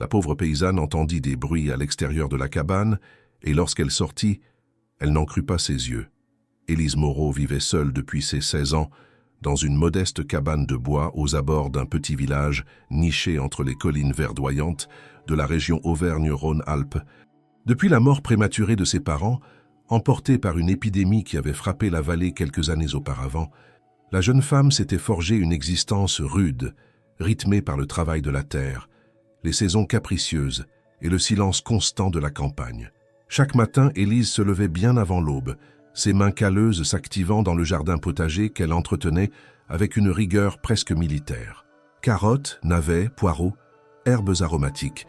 La pauvre paysanne entendit des bruits à l'extérieur de la cabane, et lorsqu'elle sortit, elle n'en crut pas ses yeux. Élise Moreau vivait seule depuis ses 16 ans, dans une modeste cabane de bois aux abords d'un petit village niché entre les collines verdoyantes de la région Auvergne-Rhône-Alpes. Depuis la mort prématurée de ses parents, emportée par une épidémie qui avait frappé la vallée quelques années auparavant, la jeune femme s'était forgée une existence rude, rythmée par le travail de la terre, les saisons capricieuses et le silence constant de la campagne. Chaque matin, Élise se levait bien avant l'aube, ses mains calleuses s'activant dans le jardin potager qu'elle entretenait avec une rigueur presque militaire. Carottes, navets, poireaux, herbes aromatiques,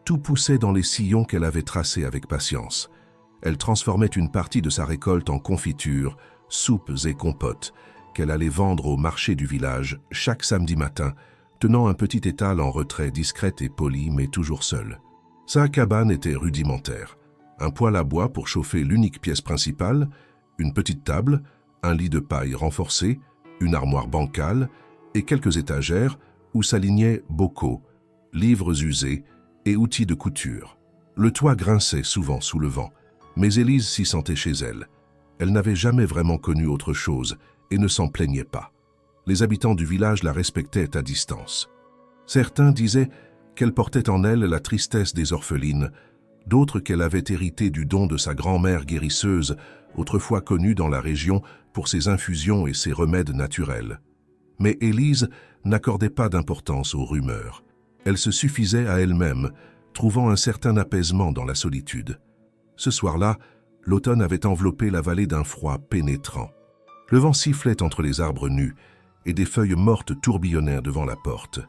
tout poussait dans les sillons qu'elle avait tracés avec patience. Elle transformait une partie de sa récolte en confitures, soupes et compotes, qu'elle allait vendre au marché du village chaque samedi matin, tenant un petit étal en retrait discrète et poli, mais toujours seule. Sa cabane était rudimentaire. Un poêle à bois pour chauffer l'unique pièce principale, une petite table, un lit de paille renforcé, une armoire bancale et quelques étagères où s'alignaient bocaux, livres usés et outils de couture. Le toit grinçait souvent sous le vent, mais Élise s'y sentait chez elle. Elle n'avait jamais vraiment connu autre chose et ne s'en plaignait pas. Les habitants du village la respectaient à distance. Certains disaient qu'elle portait en elle la tristesse des orphelines, d'autres qu'elle avait hérité du don de sa grand-mère guérisseuse, autrefois connue dans la région pour ses infusions et ses remèdes naturels. Mais Élise n'accordait pas d'importance aux rumeurs. Elle se suffisait à elle-même, trouvant un certain apaisement dans la solitude. Ce soir-là, l'automne avait enveloppé la vallée d'un froid pénétrant. Le vent sifflait entre les arbres nus et des feuilles mortes tourbillonnèrent devant la porte.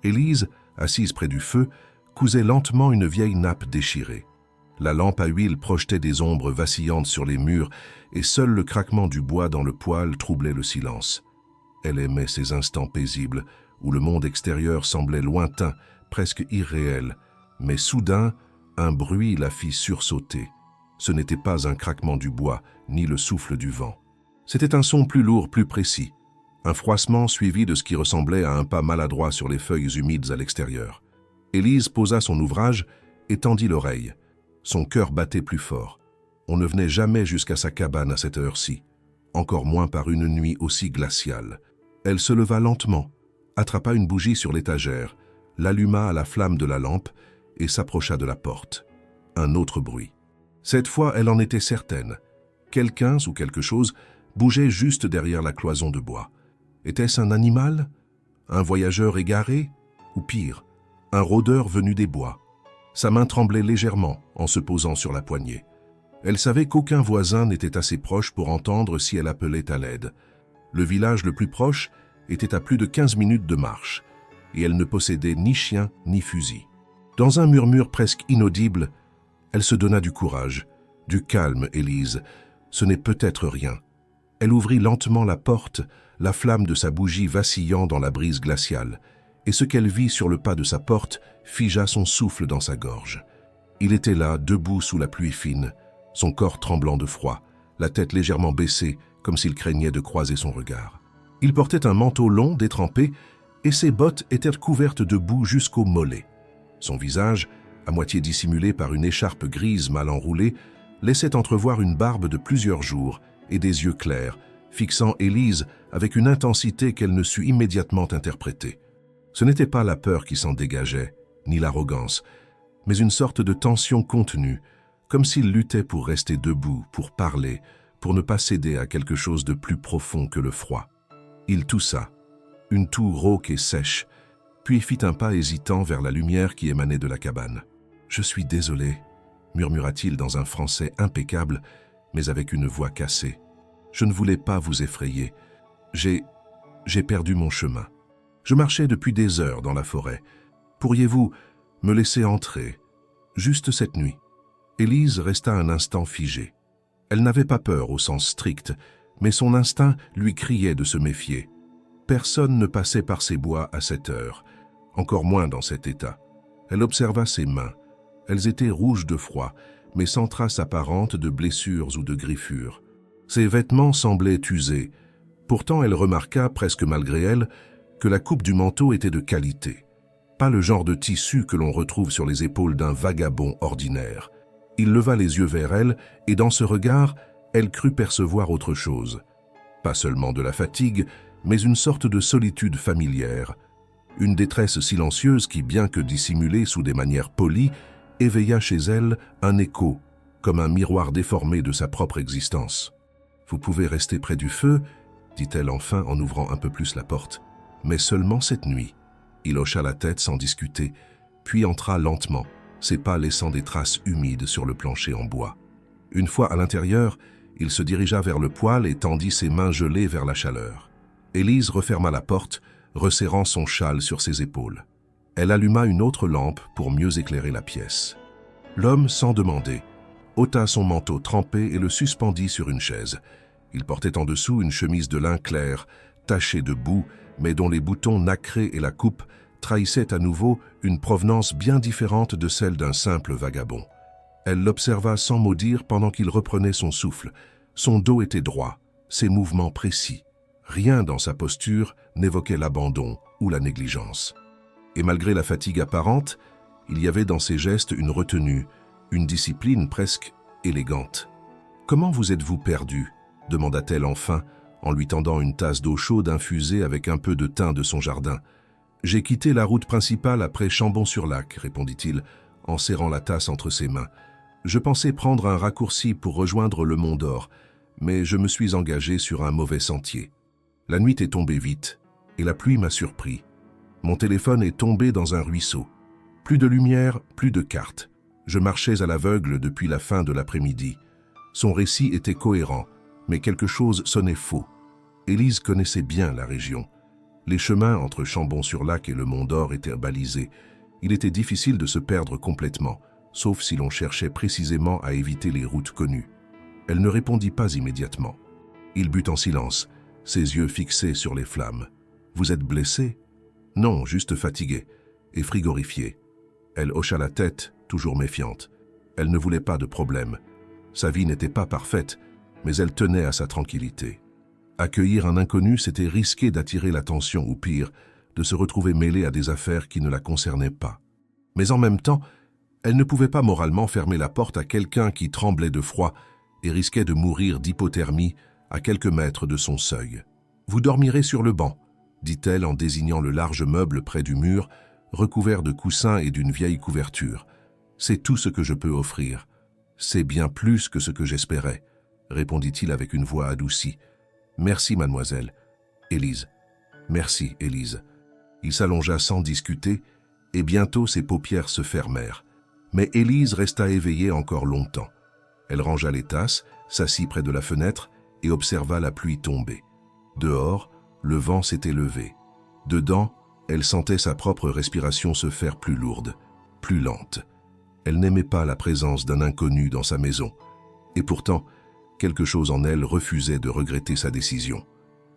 Élise, assise près du feu, cousait lentement une vieille nappe déchirée. La lampe à huile projetait des ombres vacillantes sur les murs et seul le craquement du bois dans le poêle troublait le silence. Elle aimait ces instants paisibles où le monde extérieur semblait lointain, presque irréel, mais soudain, un bruit la fit sursauter. Ce n'était pas un craquement du bois, ni le souffle du vent. C'était un son plus lourd, plus précis, un froissement suivi de ce qui ressemblait à un pas maladroit sur les feuilles humides à l'extérieur. Élise posa son ouvrage et tendit l'oreille. Son cœur battait plus fort. On ne venait jamais jusqu'à sa cabane à cette heure-ci, encore moins par une nuit aussi glaciale. Elle se leva lentement, attrapa une bougie sur l'étagère, l'alluma à la flamme de la lampe et s'approcha de la porte. Un autre bruit. Cette fois, elle en était certaine. Quelqu'un ou quelque chose bougeait juste derrière la cloison de bois. Était-ce un animal? Un voyageur égaré? Ou pire, un rôdeur venu des bois? Sa main tremblait légèrement en se posant sur la poignée. Elle savait qu'aucun voisin n'était assez proche pour entendre si elle appelait à l'aide. Le village le plus proche était à plus de 15 minutes de marche, et elle ne possédait ni chien ni fusil. Dans un murmure presque inaudible, elle se donna du courage, du calme, Élise. Ce n'est peut-être rien. Elle ouvrit lentement la porte, la flamme de sa bougie vacillant dans la brise glaciale, et ce qu'elle vit sur le pas de sa porte figea son souffle dans sa gorge. Il était là, debout sous la pluie fine, son corps tremblant de froid, la tête légèrement baissée, comme s'il craignait de croiser son regard. Il portait un manteau long, détrempé, et ses bottes étaient couvertes de boue jusqu'aux mollets. Son visage, à moitié dissimulé par une écharpe grise mal enroulée, laissait entrevoir une barbe de plusieurs jours et des yeux clairs, fixant Élise avec une intensité qu'elle ne sut immédiatement interpréter. Ce n'était pas la peur qui s'en dégageait, ni l'arrogance, mais une sorte de tension contenue, comme s'il luttait pour rester debout, pour parler, pour ne pas céder à quelque chose de plus profond que le froid. Il toussa, une toux rauque et sèche, puis fit un pas hésitant vers la lumière qui émanait de la cabane. « Je suis désolé », murmura-t-il dans un français impeccable, mais avec une voix cassée. « Je ne voulais pas vous effrayer. J'ai perdu mon chemin. Je marchais depuis des heures dans la forêt. Pourriez-vous me laisser entrer, juste cette nuit ?» Élise resta un instant figée. Elle n'avait pas peur au sens strict, mais son instinct lui criait de se méfier. Personne ne passait par ces bois à cette heure, encore moins dans cet état. Elle observa ses mains. Elles étaient rouges de froid, mais sans trace apparente de blessures ou de griffures. Ses vêtements semblaient usés. Pourtant, elle remarqua, presque malgré elle, que la coupe du manteau était de qualité. pas le genre de tissu que l'on retrouve sur les épaules d'un vagabond ordinaire. Il leva les yeux vers elle, et dans ce regard, elle crut percevoir autre chose. Pas seulement de la fatigue, mais une sorte de solitude familière. Une détresse silencieuse qui, bien que dissimulée sous des manières polies, éveilla chez elle un écho, comme un miroir déformé de sa propre existence. « Vous pouvez rester près du feu » dit-elle enfin en ouvrant un peu plus la porte. « Mais seulement cette nuit. » Il hocha la tête sans discuter, puis entra lentement, ses pas laissant des traces humides sur le plancher en bois. Une fois à l'intérieur, il se dirigea vers le poêle et tendit ses mains gelées vers la chaleur. Élise referma la porte, resserrant son châle sur ses épaules. Elle alluma une autre lampe pour mieux éclairer la pièce. L'homme, sans demander, ôta son manteau trempé et le suspendit sur une chaise. Il portait en dessous une chemise de lin clair, tachée de boue, mais dont les boutons nacrés et la coupe trahissaient à nouveau une provenance bien différente de celle d'un simple vagabond. Elle l'observa sans mot dire pendant qu'il reprenait son souffle. Son dos était droit, ses mouvements précis. Rien dans sa posture n'évoquait l'abandon ou la négligence. Et malgré la fatigue apparente, il y avait dans ses gestes une retenue, une discipline presque élégante. « Comment vous êtes-vous perdu ?» demanda-t-elle enfin, en lui tendant une tasse d'eau chaude infusée avec un peu de thym de son jardin. « J'ai quitté la route principale après Chambon-sur-Lac, répondit-il, en serrant la tasse entre ses mains. Je pensais prendre un raccourci pour rejoindre le Mont d'Or, mais je me suis engagé sur un mauvais sentier. La nuit est tombée vite, et la pluie m'a surpris. Mon téléphone est tombé dans un ruisseau. Plus de lumière, plus de cartes. Je marchais à l'aveugle depuis la fin de l'après-midi. Son récit était cohérent, mais quelque chose sonnait faux. Élise connaissait bien la région. Les chemins entre Chambon-sur-Lac et le Mont d'Or étaient balisés. Il était difficile de se perdre complètement, sauf si l'on cherchait précisément à éviter les routes connues. Elle ne répondit pas immédiatement. Il but en silence, ses yeux fixés sur les flammes. « Vous êtes blessé ?»« Non, juste fatigué et frigorifié. » Elle hocha la tête, toujours méfiante. Elle ne voulait pas de problème. Sa vie n'était pas parfaite, mais elle tenait à sa tranquillité. Accueillir un inconnu, c'était risquer d'attirer l'attention ou pire, de se retrouver mêlée à des affaires qui ne la concernaient pas. Mais en même temps, elle ne pouvait pas moralement fermer la porte à quelqu'un qui tremblait de froid et risquait de mourir d'hypothermie à quelques mètres de son seuil. « Vous dormirez sur le banc », dit-elle en désignant le large meuble près du mur, recouvert de coussins et d'une vieille couverture. « C'est tout ce que je peux offrir. C'est bien plus que ce que j'espérais, » répondit-il avec une voix adoucie. « Merci, mademoiselle. Élise. Merci, Élise. » Il s'allongea sans discuter, et bientôt ses paupières se fermèrent. Mais Élise resta éveillée encore longtemps. Elle rangea les tasses, s'assit près de la fenêtre et observa la pluie tomber. Dehors, le vent s'était levé. Dedans, elle sentait sa propre respiration se faire plus lourde, plus lente. Elle n'aimait pas la présence d'un inconnu dans sa maison. Et pourtant, quelque chose en elle refusait de regretter sa décision.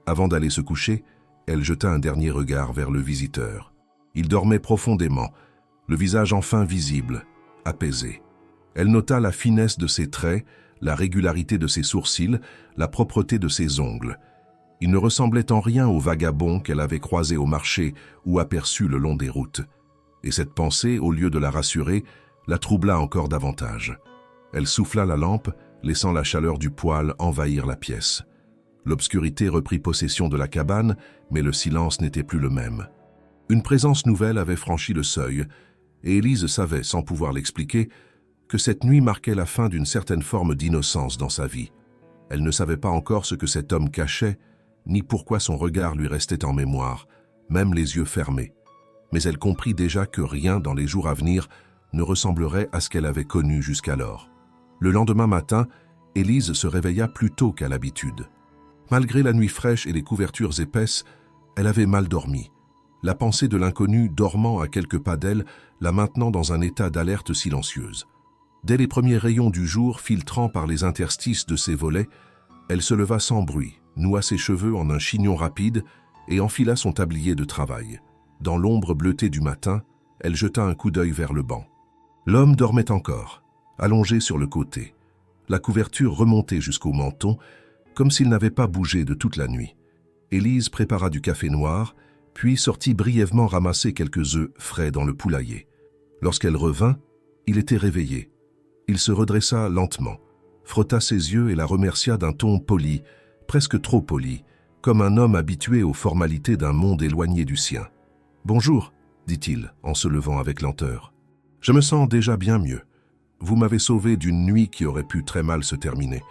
Avant d'aller se coucher, elle jeta un dernier regard vers le visiteur. Il dormait profondément, le visage enfin visible, apaisé. Elle nota la finesse de ses traits, la régularité de ses sourcils, la propreté de ses ongles. Il ne ressemblait en rien au vagabond qu'elle avait croisé au marché ou aperçu le long des routes. Et cette pensée, au lieu de la rassurer, la troubla encore davantage. Elle souffla la lampe, laissant la chaleur du poêle envahir la pièce. L'obscurité reprit possession de la cabane, mais le silence n'était plus le même. Une présence nouvelle avait franchi le seuil, et Élise savait, sans pouvoir l'expliquer, que cette nuit marquait la fin d'une certaine forme d'innocence dans sa vie. Elle ne savait pas encore ce que cet homme cachait, ni pourquoi son regard lui restait en mémoire, même les yeux fermés. Mais elle comprit déjà que rien dans les jours à venir ne ressemblerait à ce qu'elle avait connu jusqu'alors. Le lendemain matin, Élise se réveilla plus tôt qu'à l'habitude. Malgré la nuit fraîche et les couvertures épaisses, elle avait mal dormi. La pensée de l'inconnu dormant à quelques pas d'elle la maintenant dans un état d'alerte silencieuse. Dès les premiers rayons du jour filtrant par les interstices de ses volets, elle se leva sans bruit, noua ses cheveux en un chignon rapide et enfila son tablier de travail. Dans l'ombre bleutée du matin, elle jeta un coup d'œil vers le banc. L'homme dormait encore, allongé sur le côté, la couverture remontée jusqu'au menton, comme s'il n'avait pas bougé de toute la nuit. Élise prépara du café noir, puis sortit brièvement ramasser quelques œufs frais dans le poulailler. Lorsqu'elle revint, il était réveillé. Il se redressa lentement, frotta ses yeux et la remercia d'un ton poli, presque trop poli, comme un homme habitué aux formalités d'un monde éloigné du sien. « Bonjour », dit-il, en se levant avec lenteur. « Je me sens déjà bien mieux. Vous m'avez sauvé d'une nuit qui aurait pu très mal se terminer.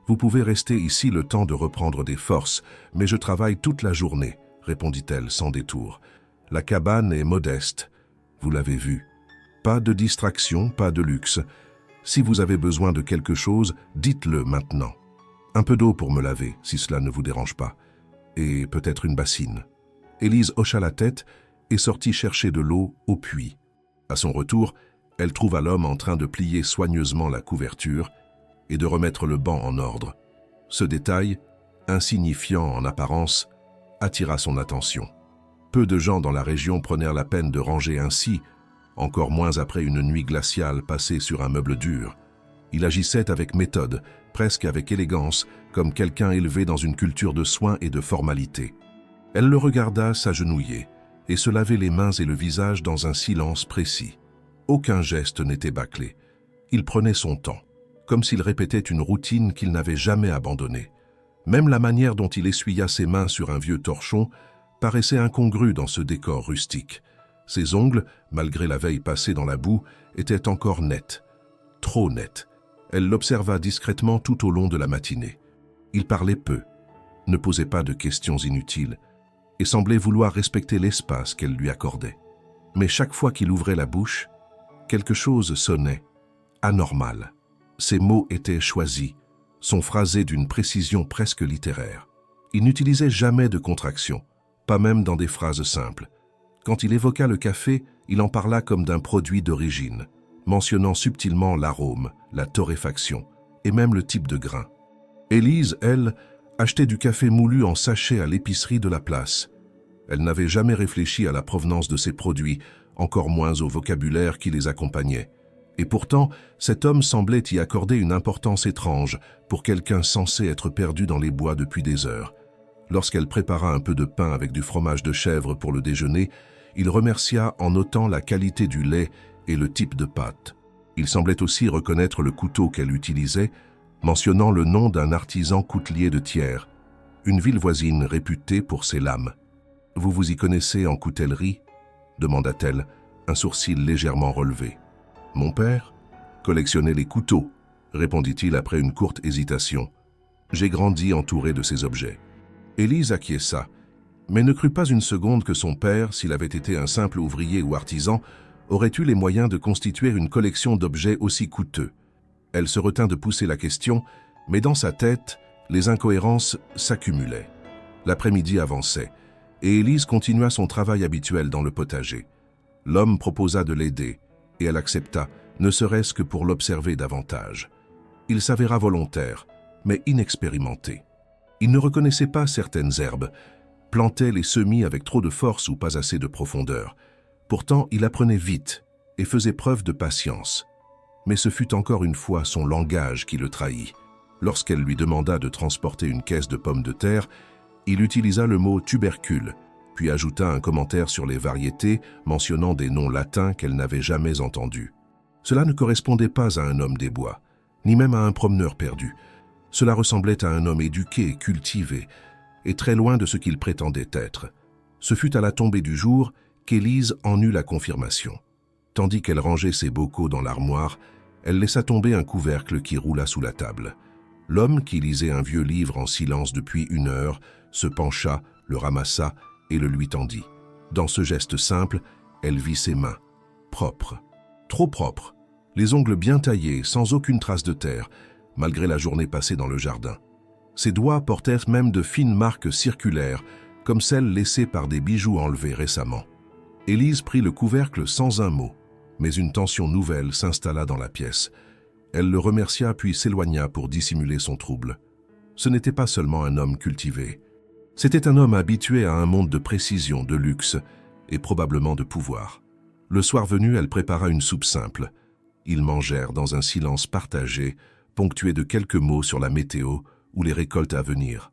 Vous pouvez rester ici le temps de reprendre des forces, mais je travaille toute la journée, » répondit-elle sans détour. « La cabane est modeste, vous l'avez vu. Pas de distraction, pas de luxe. Si vous avez besoin de quelque chose, dites-le maintenant. Un peu d'eau pour me laver, si cela ne vous dérange pas. Et peut-être une bassine. » Élise hocha la tête et sortit chercher de l'eau au puits. À son retour, elle trouva l'homme en train de plier soigneusement la couverture et de remettre le banc en ordre. Ce détail, insignifiant en apparence, attira son attention. Peu de gens dans la région prenèrent la peine de ranger ainsi, encore moins après une nuit glaciale passée sur un meuble dur. Il agissait avec méthode, presque avec élégance, comme quelqu'un élevé dans une culture de soins et de formalité. Elle le regarda s'agenouiller et se laver les mains et le visage dans un silence précis. Aucun geste n'était bâclé. Il prenait son temps, comme s'il répétait une routine qu'il n'avait jamais abandonnée. Même la manière dont il essuya ses mains sur un vieux torchon paraissait incongrue dans ce décor rustique. Ses ongles, malgré la veille passée dans la boue, étaient encore nets. Trop nets. Elle l'observa discrètement tout au long de la matinée. Il parlait peu, ne posait pas de questions inutiles, et semblait vouloir respecter l'espace qu'elle lui accordait. Mais chaque fois qu'il ouvrait la bouche, quelque chose sonnait, anormal. Ses mots étaient choisis, son phrasé d'une précision presque littéraire. Il n'utilisait jamais de contractions, pas même dans des phrases simples. Quand il évoqua le café, il en parla comme d'un produit d'origine, mentionnant subtilement l'arôme, la torréfaction et même le type de grain. Élise, elle, achetait du café moulu en sachet à l'épicerie de la place. Elle n'avait jamais réfléchi à la provenance de ces produits, encore moins au vocabulaire qui les accompagnait. Et pourtant, cet homme semblait y accorder une importance étrange pour quelqu'un censé être perdu dans les bois depuis des heures. Lorsqu'elle prépara un peu de pain avec du fromage de chèvre pour le déjeuner, il remercia en notant la qualité du lait et le type de pâte. Il semblait aussi reconnaître le couteau qu'elle utilisait, mentionnant le nom d'un artisan coutelier de Thiers, une ville voisine réputée pour ses lames. « Vous vous y connaissez en coutellerie ?» demanda-t-elle, un sourcil légèrement relevé. « Mon père collectionnait les couteaux », répondit-il après une courte hésitation. « J'ai grandi entouré de ces objets. » Élise acquiesça, mais ne crut pas une seconde que son père, s'il avait été un simple ouvrier ou artisan, aurait eu les moyens de constituer une collection d'objets aussi coûteux. Elle se retint de pousser la question, mais dans sa tête, les incohérences s'accumulaient. L'après-midi avançait, et Élise continua son travail habituel dans le potager. L'homme proposa de l'aider, et elle accepta, ne serait-ce que pour l'observer davantage. Il s'avéra volontaire, mais inexpérimenté. Il ne reconnaissait pas certaines herbes, plantait les semis avec trop de force ou pas assez de profondeur. Pourtant, il apprenait vite et faisait preuve de patience. Mais ce fut encore une fois son langage qui le trahit. Lorsqu'elle lui demanda de transporter une caisse de pommes de terre, il utilisa le mot tubercule, puis ajouta un commentaire sur les variétés mentionnant des noms latins qu'elle n'avait jamais entendus. Cela ne correspondait pas à un homme des bois, ni même à un promeneur perdu. Cela ressemblait à un homme éduqué, cultivé, et très loin de ce qu'il prétendait être. Ce fut à la tombée du jour qu'Élise en eut la confirmation. Tandis qu'elle rangeait ses bocaux dans l'armoire, elle laissa tomber un couvercle qui roula sous la table. L'homme, qui lisait un vieux livre en silence depuis 1 heure, se pencha, le ramassa et le lui tendit. Dans ce geste simple, elle vit ses mains, propres, trop propres, les ongles bien taillés, sans aucune trace de terre, malgré la journée passée dans le jardin. Ses doigts portèrent même de fines marques circulaires, comme celles laissées par des bijoux enlevés récemment. Élise prit le couvercle sans un mot, mais une tension nouvelle s'installa dans la pièce. Elle le remercia puis s'éloigna pour dissimuler son trouble. Ce n'était pas seulement un homme cultivé. C'était un homme habitué à un monde de précision, de luxe et probablement de pouvoir. Le soir venu, elle prépara une soupe simple. Ils mangèrent dans un silence partagé, ponctué de quelques mots sur la météo ou les récoltes à venir.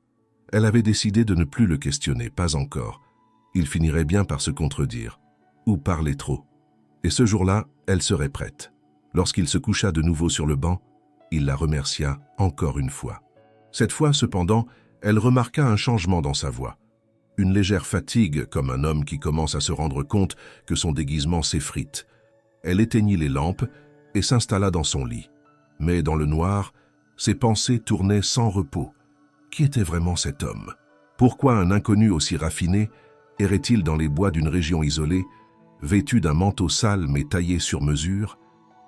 Elle avait décidé de ne plus le questionner, pas encore. Il finirait bien par se contredire, ou parler trop. Et ce jour-là, elle serait prête. Lorsqu'il se coucha de nouveau sur le banc, il la remercia encore une fois. Cette fois, cependant, elle remarqua un changement dans sa voix. Une légère fatigue, comme un homme qui commence à se rendre compte que son déguisement s'effrite. Elle éteignit les lampes et s'installa dans son lit. Mais dans le noir, ses pensées tournaient sans repos. Qui était vraiment cet homme? Pourquoi un inconnu aussi raffiné errait-il dans les bois d'une région isolée, vêtu d'un manteau sale mais taillé sur mesure,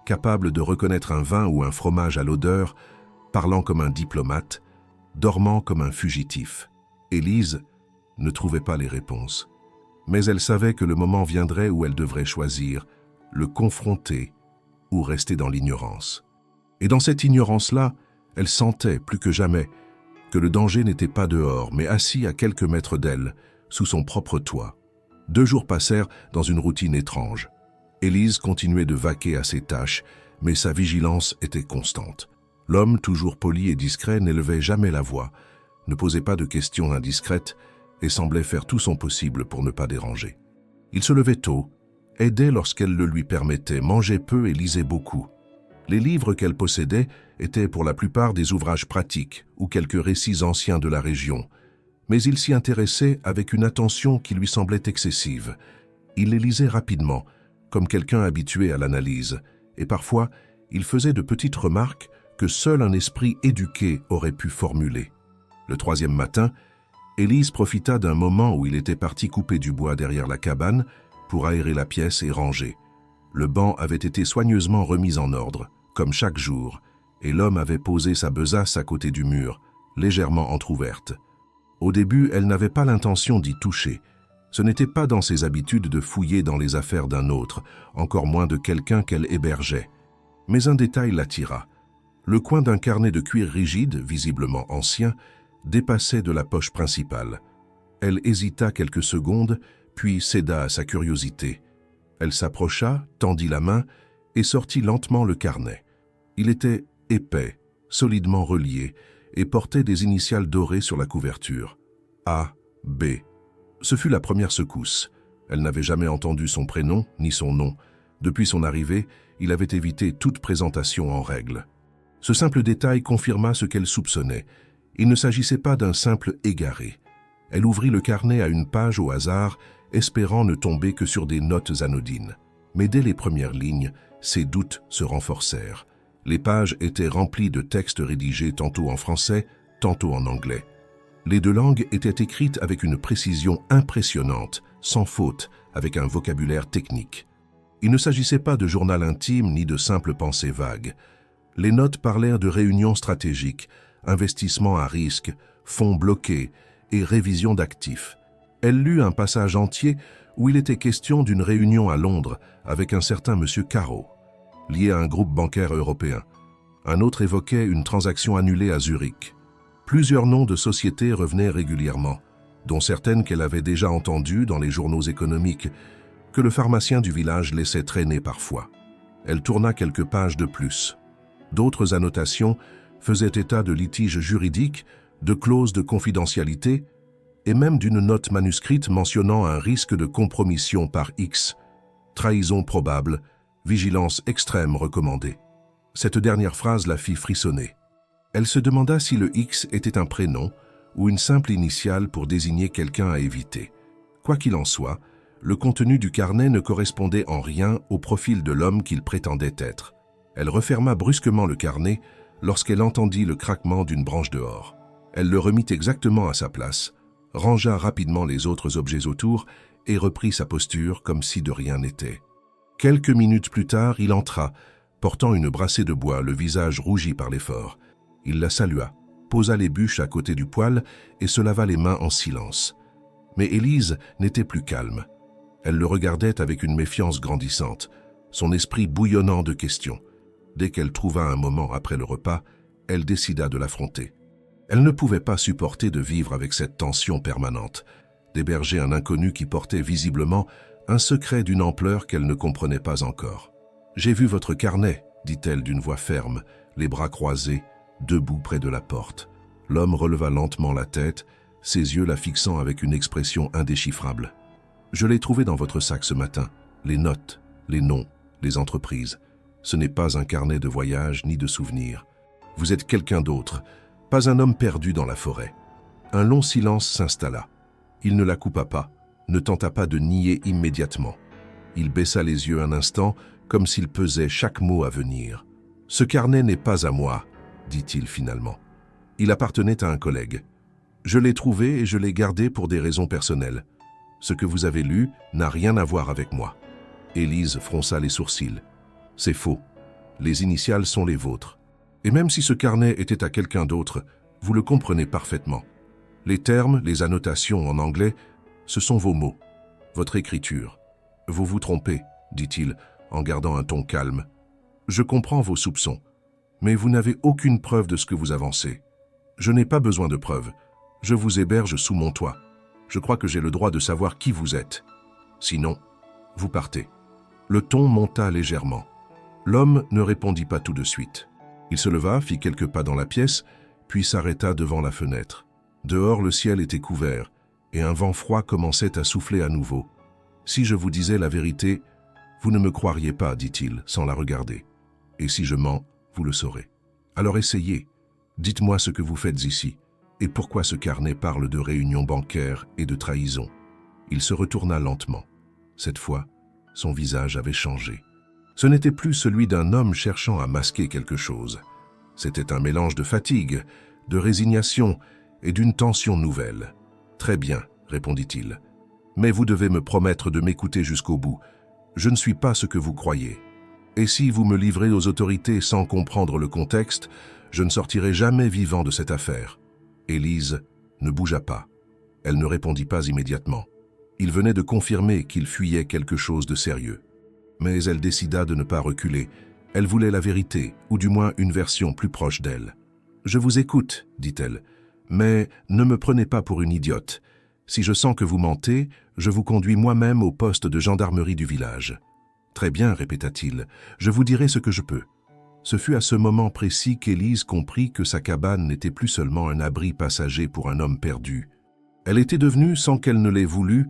capable de reconnaître un vin ou un fromage à l'odeur, parlant comme un diplomate, dormant comme un fugitif? Élise ne trouvait pas les réponses. Mais elle savait que le moment viendrait où elle devrait choisir, le confronter ou rester dans l'ignorance. Et dans cette ignorance-là, elle sentait plus que jamais que le danger n'était pas dehors, mais assis à quelques mètres d'elle, sous son propre toit. 2 jours passèrent dans une routine étrange. Élise continuait de vaquer à ses tâches, mais sa vigilance était constante. L'homme, toujours poli et discret, n'élevait jamais la voix, ne posait pas de questions indiscrètes et semblait faire tout son possible pour ne pas déranger. Il se levait tôt, aidait lorsqu'elle le lui permettait, mangeait peu et lisait beaucoup. Les livres qu'elle possédait étaient pour la plupart des ouvrages pratiques ou quelques récits anciens de la région, mais il s'y intéressait avec une attention qui lui semblait excessive. Il les lisait rapidement, comme quelqu'un habitué à l'analyse, et parfois il faisait de petites remarques que seul un esprit éduqué aurait pu formuler. Le 3e matin, Élise profita d'un moment où il était parti couper du bois derrière la cabane pour aérer la pièce et ranger. Le banc avait été soigneusement remis en ordre, comme chaque jour, et l'homme avait posé sa besace à côté du mur, légèrement entr'ouverte. Au début, elle n'avait pas l'intention d'y toucher. Ce n'était pas dans ses habitudes de fouiller dans les affaires d'un autre, encore moins de quelqu'un qu'elle hébergeait. Mais un détail l'attira. Le coin d'un carnet de cuir rigide, visiblement ancien, dépassait de la poche principale. Elle hésita quelques secondes, puis céda à sa curiosité. Elle s'approcha, tendit la main et sortit lentement le carnet. Il était épais, solidement relié, et portait des initiales dorées sur la couverture. A, B. Ce fut la première secousse. Elle n'avait jamais entendu son prénom ni son nom. Depuis son arrivée, il avait évité toute présentation en règle. Ce simple détail confirma ce qu'elle soupçonnait. Il ne s'agissait pas d'un simple égaré. Elle ouvrit le carnet à une page au hasard, espérant ne tomber que sur des notes anodines. Mais dès les premières lignes, ses doutes se renforcèrent. Les pages étaient remplies de textes rédigés tantôt en français, tantôt en anglais. Les 2 langues étaient écrites avec une précision impressionnante, sans faute, avec un vocabulaire technique. Il ne s'agissait pas de journal intime ni de simples pensées vagues. Les notes parlèrent de réunions stratégiques, investissements à risque, fonds bloqués et révision d'actifs. Elle lut un passage entier où il était question d'une réunion à Londres avec un certain monsieur Caro, lié à un groupe bancaire européen. Un autre évoquait une transaction annulée à Zurich. Plusieurs noms de sociétés revenaient régulièrement, dont certaines qu'elle avait déjà entendues dans les journaux économiques, que le pharmacien du village laissait traîner parfois. Elle tourna quelques pages de plus. D'autres annotations faisaient état de litiges juridiques, de clauses de confidentialité et même d'une note manuscrite mentionnant un risque de compromission par X, trahison probable, vigilance extrême recommandée. Cette dernière phrase la fit frissonner. Elle se demanda si le X était un prénom ou une simple initiale pour désigner quelqu'un à éviter. Quoi qu'il en soit, le contenu du carnet ne correspondait en rien au profil de l'homme qu'il prétendait être. Elle referma brusquement le carnet lorsqu'elle entendit le craquement d'une branche dehors. Elle le remit exactement à sa place, rangea rapidement les autres objets autour et reprit sa posture comme si de rien n'était. Quelques minutes plus tard, il entra, portant une brassée de bois, le visage rougi par l'effort. Il la salua, posa les bûches à côté du poêle et se lava les mains en silence. Mais Élise n'était plus calme. Elle le regardait avec une méfiance grandissante, son esprit bouillonnant de questions. Dès qu'elle trouva un moment après le repas, elle décida de l'affronter. Elle ne pouvait pas supporter de vivre avec cette tension permanente, d'héberger un inconnu qui portait visiblement un secret d'une ampleur qu'elle ne comprenait pas encore. « J'ai vu votre carnet », dit-elle d'une voix ferme, les bras croisés, debout près de la porte. L'homme releva lentement la tête, ses yeux la fixant avec une expression indéchiffrable. Je l'ai trouvé dans votre sac ce matin. Les notes, les noms, les entreprises. Ce n'est pas un carnet de voyage ni de souvenirs. Vous êtes quelqu'un d'autre, pas un homme perdu dans la forêt. » Un long silence s'installa. Il ne la coupa pas, ne tenta pas de nier immédiatement. Il baissa les yeux un instant, comme s'il pesait chaque mot à venir. « Ce carnet n'est pas à moi, » dit-il finalement. Il appartenait à un collègue. Je l'ai trouvé et je l'ai gardé pour des raisons personnelles. Ce que vous avez lu n'a rien à voir avec moi. Élise fronça les sourcils. C'est faux. Les initiales sont les vôtres. Et même si ce carnet était à quelqu'un d'autre, vous le comprenez parfaitement. Les termes, les annotations en anglais, ce sont vos mots, votre écriture. Vous vous trompez, dit-il, en gardant un ton calme. Je comprends vos soupçons, mais vous n'avez aucune preuve de ce que vous avancez. Je n'ai pas besoin de preuves. Je vous héberge sous mon toit. Je crois que j'ai le droit de savoir qui vous êtes. Sinon, vous partez. Le ton monta légèrement. L'homme ne répondit pas tout de suite. Il se leva, fit quelques pas dans la pièce, puis s'arrêta devant la fenêtre. Dehors, le ciel était couvert, et un vent froid commençait à souffler à nouveau. « Si je vous disais la vérité, vous ne me croiriez pas, dit-il, sans la regarder. Et si je mens, vous le saurez. Alors essayez. Dites-moi ce que vous faites ici, et pourquoi ce carnet parle de réunions bancaires et de trahison. » Il se retourna lentement. Cette fois, son visage avait changé. Ce n'était plus celui d'un homme cherchant à masquer quelque chose. C'était un mélange de fatigue, de résignation et d'une tension nouvelle. « Très bien, » répondit-il. « Mais vous devez me promettre de m'écouter jusqu'au bout. Je ne suis pas ce que vous croyez. Et si vous me livrez aux autorités sans comprendre le contexte, je ne sortirai jamais vivant de cette affaire. » Élise ne bougea pas. Elle ne répondit pas immédiatement. Il venait de confirmer qu'il fuyait quelque chose de sérieux. Mais elle décida de ne pas reculer. Elle voulait la vérité, ou du moins une version plus proche d'elle. « Je vous écoute, » dit-elle, « mais ne me prenez pas pour une idiote. Si je sens que vous mentez, je vous conduis moi-même au poste de gendarmerie du village. »« Très bien, » répéta-t-il, « je vous dirai ce que je peux. » Ce fut à ce moment précis qu'Élise comprit que sa cabane n'était plus seulement un abri passager pour un homme perdu. Elle était devenue, sans qu'elle ne l'ait voulu,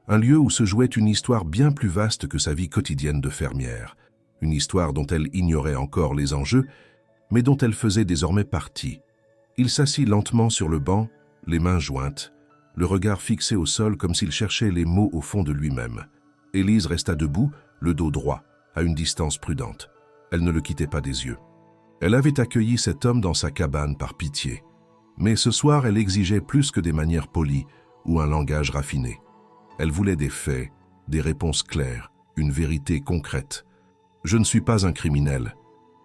un lieu où se jouait une histoire bien plus vaste que sa vie quotidienne de fermière. Une histoire dont elle ignorait encore les enjeux, mais dont elle faisait désormais partie. Il s'assit lentement sur le banc, les mains jointes, le regard fixé au sol comme s'il cherchait les mots au fond de lui-même. Élise resta debout, le dos droit, à une distance prudente. Elle ne le quittait pas des yeux. Elle avait accueilli cet homme dans sa cabane par pitié. Mais ce soir, elle exigeait plus que des manières polies ou un langage raffiné. Elle voulait des faits, des réponses claires, une vérité concrète. « Je ne suis pas un criminel »,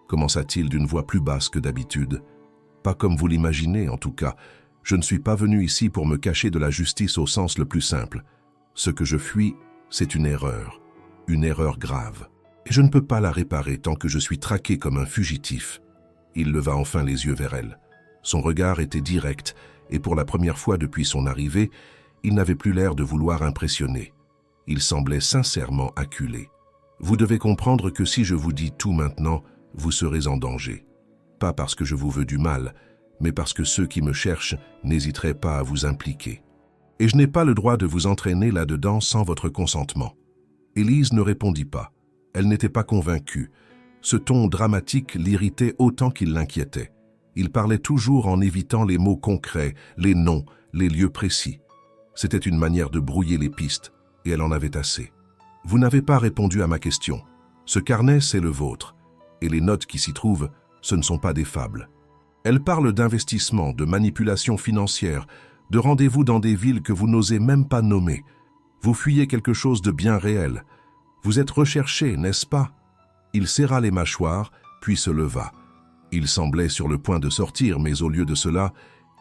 commença-t-il d'une voix plus basse que d'habitude. « Pas comme vous l'imaginez, en tout cas. Je ne suis pas venu ici pour me cacher de la justice au sens le plus simple. Ce que je fuis, c'est une erreur grave. Et je ne peux pas la réparer tant que je suis traqué comme un fugitif. » Il leva enfin les yeux vers elle. Son regard était direct, et pour la première fois depuis son arrivée, il n'avait plus l'air de vouloir impressionner. Il semblait sincèrement acculé. « Vous devez comprendre que si je vous dis tout maintenant, vous serez en danger. Pas parce que je vous veux du mal, mais parce que ceux qui me cherchent n'hésiteraient pas à vous impliquer. Et je n'ai pas le droit de vous entraîner là-dedans sans votre consentement. » Élise ne répondit pas. Elle n'était pas convaincue. Ce ton dramatique l'irritait autant qu'il l'inquiétait. Il parlait toujours en évitant les mots concrets, les noms, les lieux précis. C'était une manière de brouiller les pistes, et elle en avait assez. « Vous n'avez pas répondu à ma question. Ce carnet, c'est le vôtre, et les notes qui s'y trouvent, ce ne sont pas des fables. Elle parle d'investissement, de manipulation financière, de rendez-vous dans des villes que vous n'osez même pas nommer. Vous fuyez quelque chose de bien réel. Vous êtes recherché, n'est-ce pas ?» Il serra les mâchoires, puis se leva. Il semblait sur le point de sortir, mais au lieu de cela,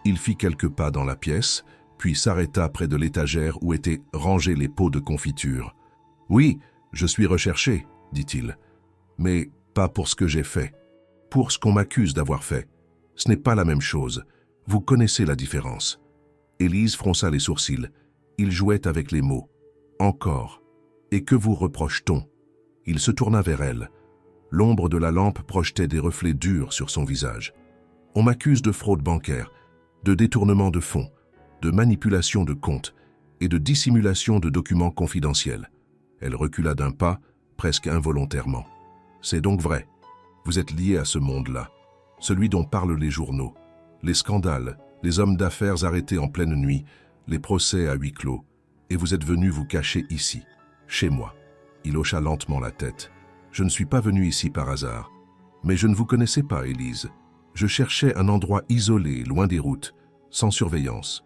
il fit quelques pas dans la pièce, puis s'arrêta près de l'étagère où étaient rangés les pots de confiture. « Oui, je suis recherché, » dit-il, « mais pas pour ce que j'ai fait, pour ce qu'on m'accuse d'avoir fait. Ce n'est pas la même chose. Vous connaissez la différence. » Élise fronça les sourcils. Il jouait avec les mots. « Encore. Et que vous reproche-t-on » Il se tourna vers elle. L'ombre de la lampe projetait des reflets durs sur son visage. « On m'accuse de fraude bancaire, de détournement de fonds, de manipulation de comptes, et de dissimulation de documents confidentiels. Elle recula d'un pas, presque involontairement. C'est donc vrai. Vous êtes lié à ce monde-là, celui dont parlent les journaux. Les scandales, les hommes d'affaires arrêtés en pleine nuit, les procès à huis clos. Et vous êtes venu vous cacher ici, chez moi. Il hocha lentement la tête. Je ne suis pas venu ici par hasard. Mais je ne vous connaissais pas, Élise. Je cherchais un endroit isolé, loin des routes, sans surveillance.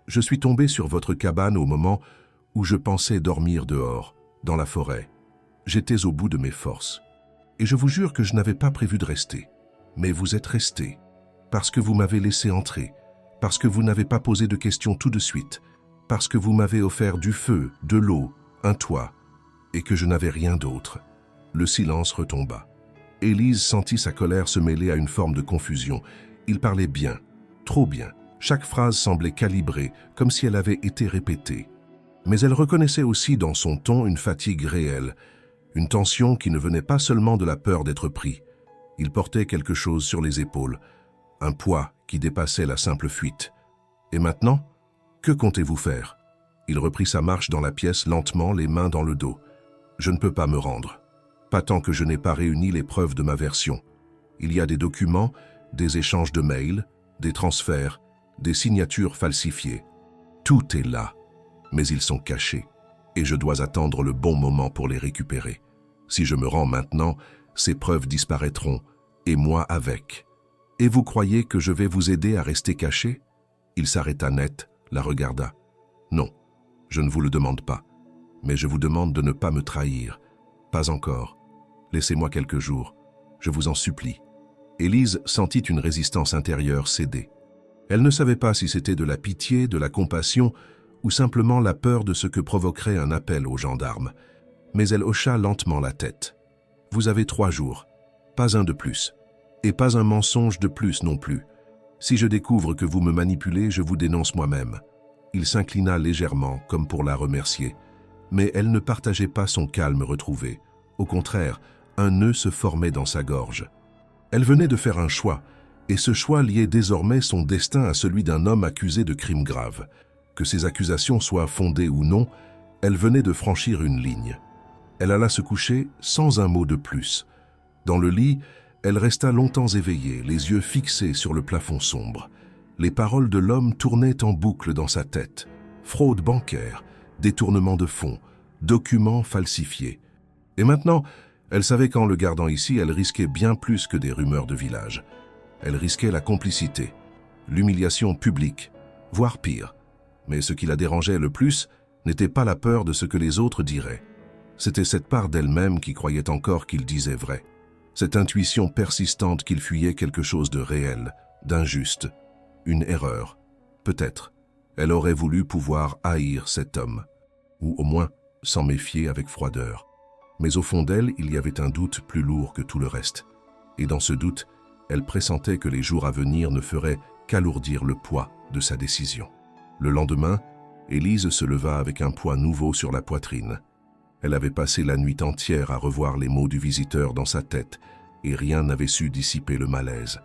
Je suis tombé sur votre cabane au moment où je pensais dormir dehors, dans la forêt. J'étais au bout de mes forces. Et je vous jure que je n'avais pas prévu de rester. Mais vous êtes resté, parce que vous m'avez laissé entrer, parce que vous n'avez pas posé de questions tout de suite, parce que vous m'avez offert du feu, de l'eau, un toit, et que je n'avais rien d'autre. Le silence retomba. Élise sentit sa colère se mêler à une forme de confusion. Il parlait bien, trop bien. Chaque phrase semblait calibrée, comme si elle avait été répétée. Mais elle reconnaissait aussi dans son ton une fatigue réelle, une tension qui ne venait pas seulement de la peur d'être pris. Il portait quelque chose sur les épaules, un poids qui dépassait la simple fuite. Et maintenant, que comptez-vous faire? Il reprit sa marche dans la pièce lentement, les mains dans le dos. Je ne peux pas me rendre. Pas tant que je n'ai pas réuni les preuves de ma version. Il y a des documents, des échanges de mails, des transferts, des signatures falsifiées. Tout est là, mais ils sont cachés, et je dois attendre le bon moment pour les récupérer. Si je me rends maintenant, ces preuves disparaîtront, et moi avec. Et vous croyez que je vais vous aider à rester caché? Il s'arrêta net, la regarda. Non, je ne vous le demande pas, mais je vous demande de ne pas me trahir. Pas encore. Laissez-moi quelques jours, je vous en supplie. Élise sentit une résistance intérieure céder. Elle ne savait pas si c'était de la pitié, de la compassion, ou simplement la peur de ce que provoquerait un appel aux gendarmes. Mais elle hocha lentement la tête. Vous avez 3 jours, pas un de plus, et pas un mensonge de plus non plus. Si je découvre que vous me manipulez, je vous dénonce moi-même. Il s'inclina légèrement, comme pour la remercier. Mais elle ne partageait pas son calme retrouvé. Au contraire, un nœud se formait dans sa gorge. Elle venait de faire un choix, et ce choix liait désormais son destin à celui d'un homme accusé de crimes graves. Que ces accusations soient fondées ou non, elle venait de franchir une ligne. Elle alla se coucher sans un mot de plus. Dans le lit, elle resta longtemps éveillée, les yeux fixés sur le plafond sombre. Les paroles de l'homme tournaient en boucle dans sa tête. Fraude bancaire, détournement de fonds, documents falsifiés. Et maintenant, elle savait qu'en le gardant ici, elle risquait bien plus que des rumeurs de village. Elle risquait la complicité, l'humiliation publique, voire pire. Mais ce qui la dérangeait le plus n'était pas la peur de ce que les autres diraient. C'était cette part d'elle-même qui croyait encore qu'il disait vrai. Cette intuition persistante qu'il fuyait quelque chose de réel, d'injuste, une erreur. Peut-être, elle aurait voulu pouvoir haïr cet homme, ou au moins s'en méfier avec froideur. Mais au fond d'elle, il y avait un doute plus lourd que tout le reste. Et dans ce doute, elle pressentait que les jours à venir ne feraient qu'alourdir le poids de sa décision. Le lendemain, Élise se leva avec un poids nouveau sur la poitrine. Elle avait passé la nuit entière à revoir les mots du visiteur dans sa tête, et rien n'avait su dissiper le malaise.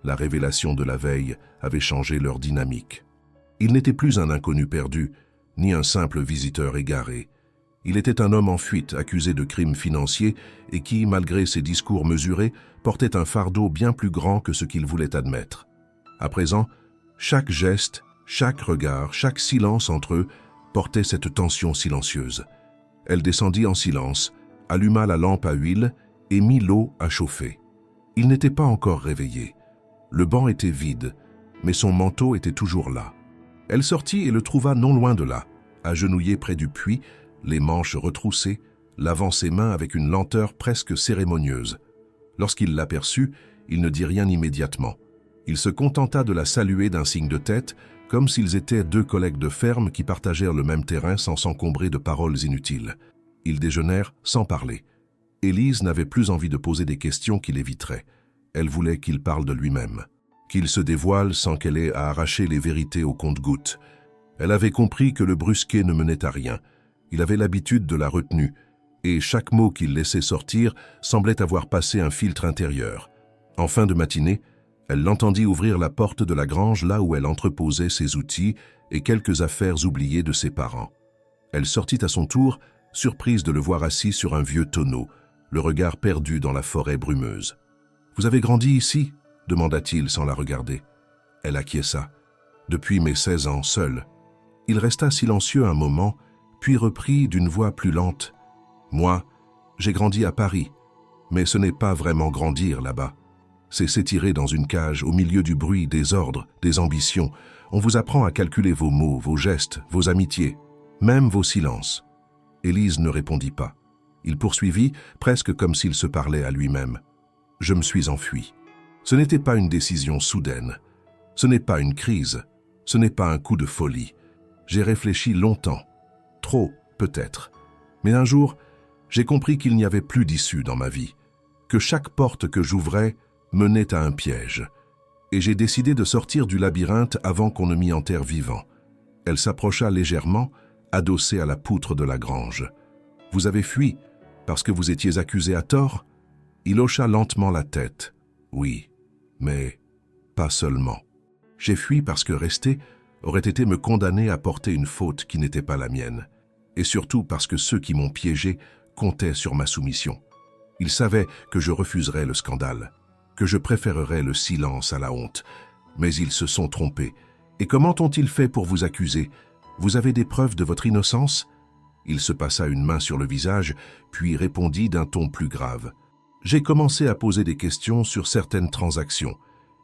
La révélation de la veille avait changé leur dynamique. Il n'était plus un inconnu perdu, ni un simple visiteur égaré. Il était un homme en fuite, accusé de crimes financiers et qui, malgré ses discours mesurés, portait un fardeau bien plus grand que ce qu'il voulait admettre. À présent, chaque geste, chaque regard, chaque silence entre eux portait cette tension silencieuse. Elle descendit en silence, alluma la lampe à huile et mit l'eau à chauffer. Il n'était pas encore réveillé. Le banc était vide, mais son manteau était toujours là. Elle sortit et le trouva non loin de là, agenouillé près du puits, les manches retroussées, lavant ses mains avec une lenteur presque cérémonieuse. Lorsqu'il l'aperçut, il ne dit rien immédiatement. Il se contenta de la saluer d'un signe de tête, comme s'ils étaient 2 collègues de ferme qui partagèrent le même terrain sans s'encombrer de paroles inutiles. Ils déjeunèrent sans parler. Élise n'avait plus envie de poser des questions qui l'éviteraient. Elle voulait qu'il parle de lui-même, qu'il se dévoile sans qu'elle ait à arracher les vérités au compte-gouttes. Elle avait compris que le brusquer ne menait à rien. Il avait l'habitude de la retenue, et chaque mot qu'il laissait sortir semblait avoir passé un filtre intérieur. En fin de matinée, Elle l'entendit ouvrir la porte de la grange là où elle entreposait ses outils et quelques affaires oubliées de ses parents. Elle sortit à son tour, surprise de le voir assis sur un vieux tonneau, le regard perdu dans la forêt brumeuse. « Vous avez grandi ici ?» demanda-t-il sans la regarder. Elle acquiesça. « Depuis mes 16 ans, seul. » Il resta silencieux un moment, puis reprit d'une voix plus lente. « Moi, j'ai grandi à Paris, mais ce n'est pas vraiment grandir là-bas. C'est s'étirer dans une cage au milieu du bruit, des ordres, des ambitions. On vous apprend à calculer vos mots, vos gestes, vos amitiés, même vos silences. » Élise ne répondit pas. Il poursuivit, presque comme s'il se parlait à lui-même. « Je me suis enfui. Ce n'était pas une décision soudaine. Ce n'est pas une crise. Ce n'est pas un coup de folie. J'ai réfléchi longtemps. Trop, peut-être. Mais un jour, j'ai compris qu'il n'y avait plus d'issue dans ma vie, que chaque porte que j'ouvrais menait à un piège. Et j'ai décidé de sortir du labyrinthe avant qu'on ne m'y enterre vivant. » Elle s'approcha légèrement, adossée à la poutre de la grange. « Vous avez fui parce que vous étiez accusé à tort ?» Il hocha lentement la tête. « Oui, mais pas seulement. J'ai fui parce que rester aurait été me condamner à porter une faute qui n'était pas la mienne. Et surtout parce que ceux qui m'ont piégé comptaient sur ma soumission. Ils savaient que je refuserais le scandale, que je préférerais le silence à la honte. Mais ils se sont trompés. Et comment ont-ils fait pour vous accuser? Vous avez des preuves de votre innocence ?» Il se passa une main sur le visage, puis répondit d'un ton plus grave. « J'ai commencé à poser des questions sur certaines transactions.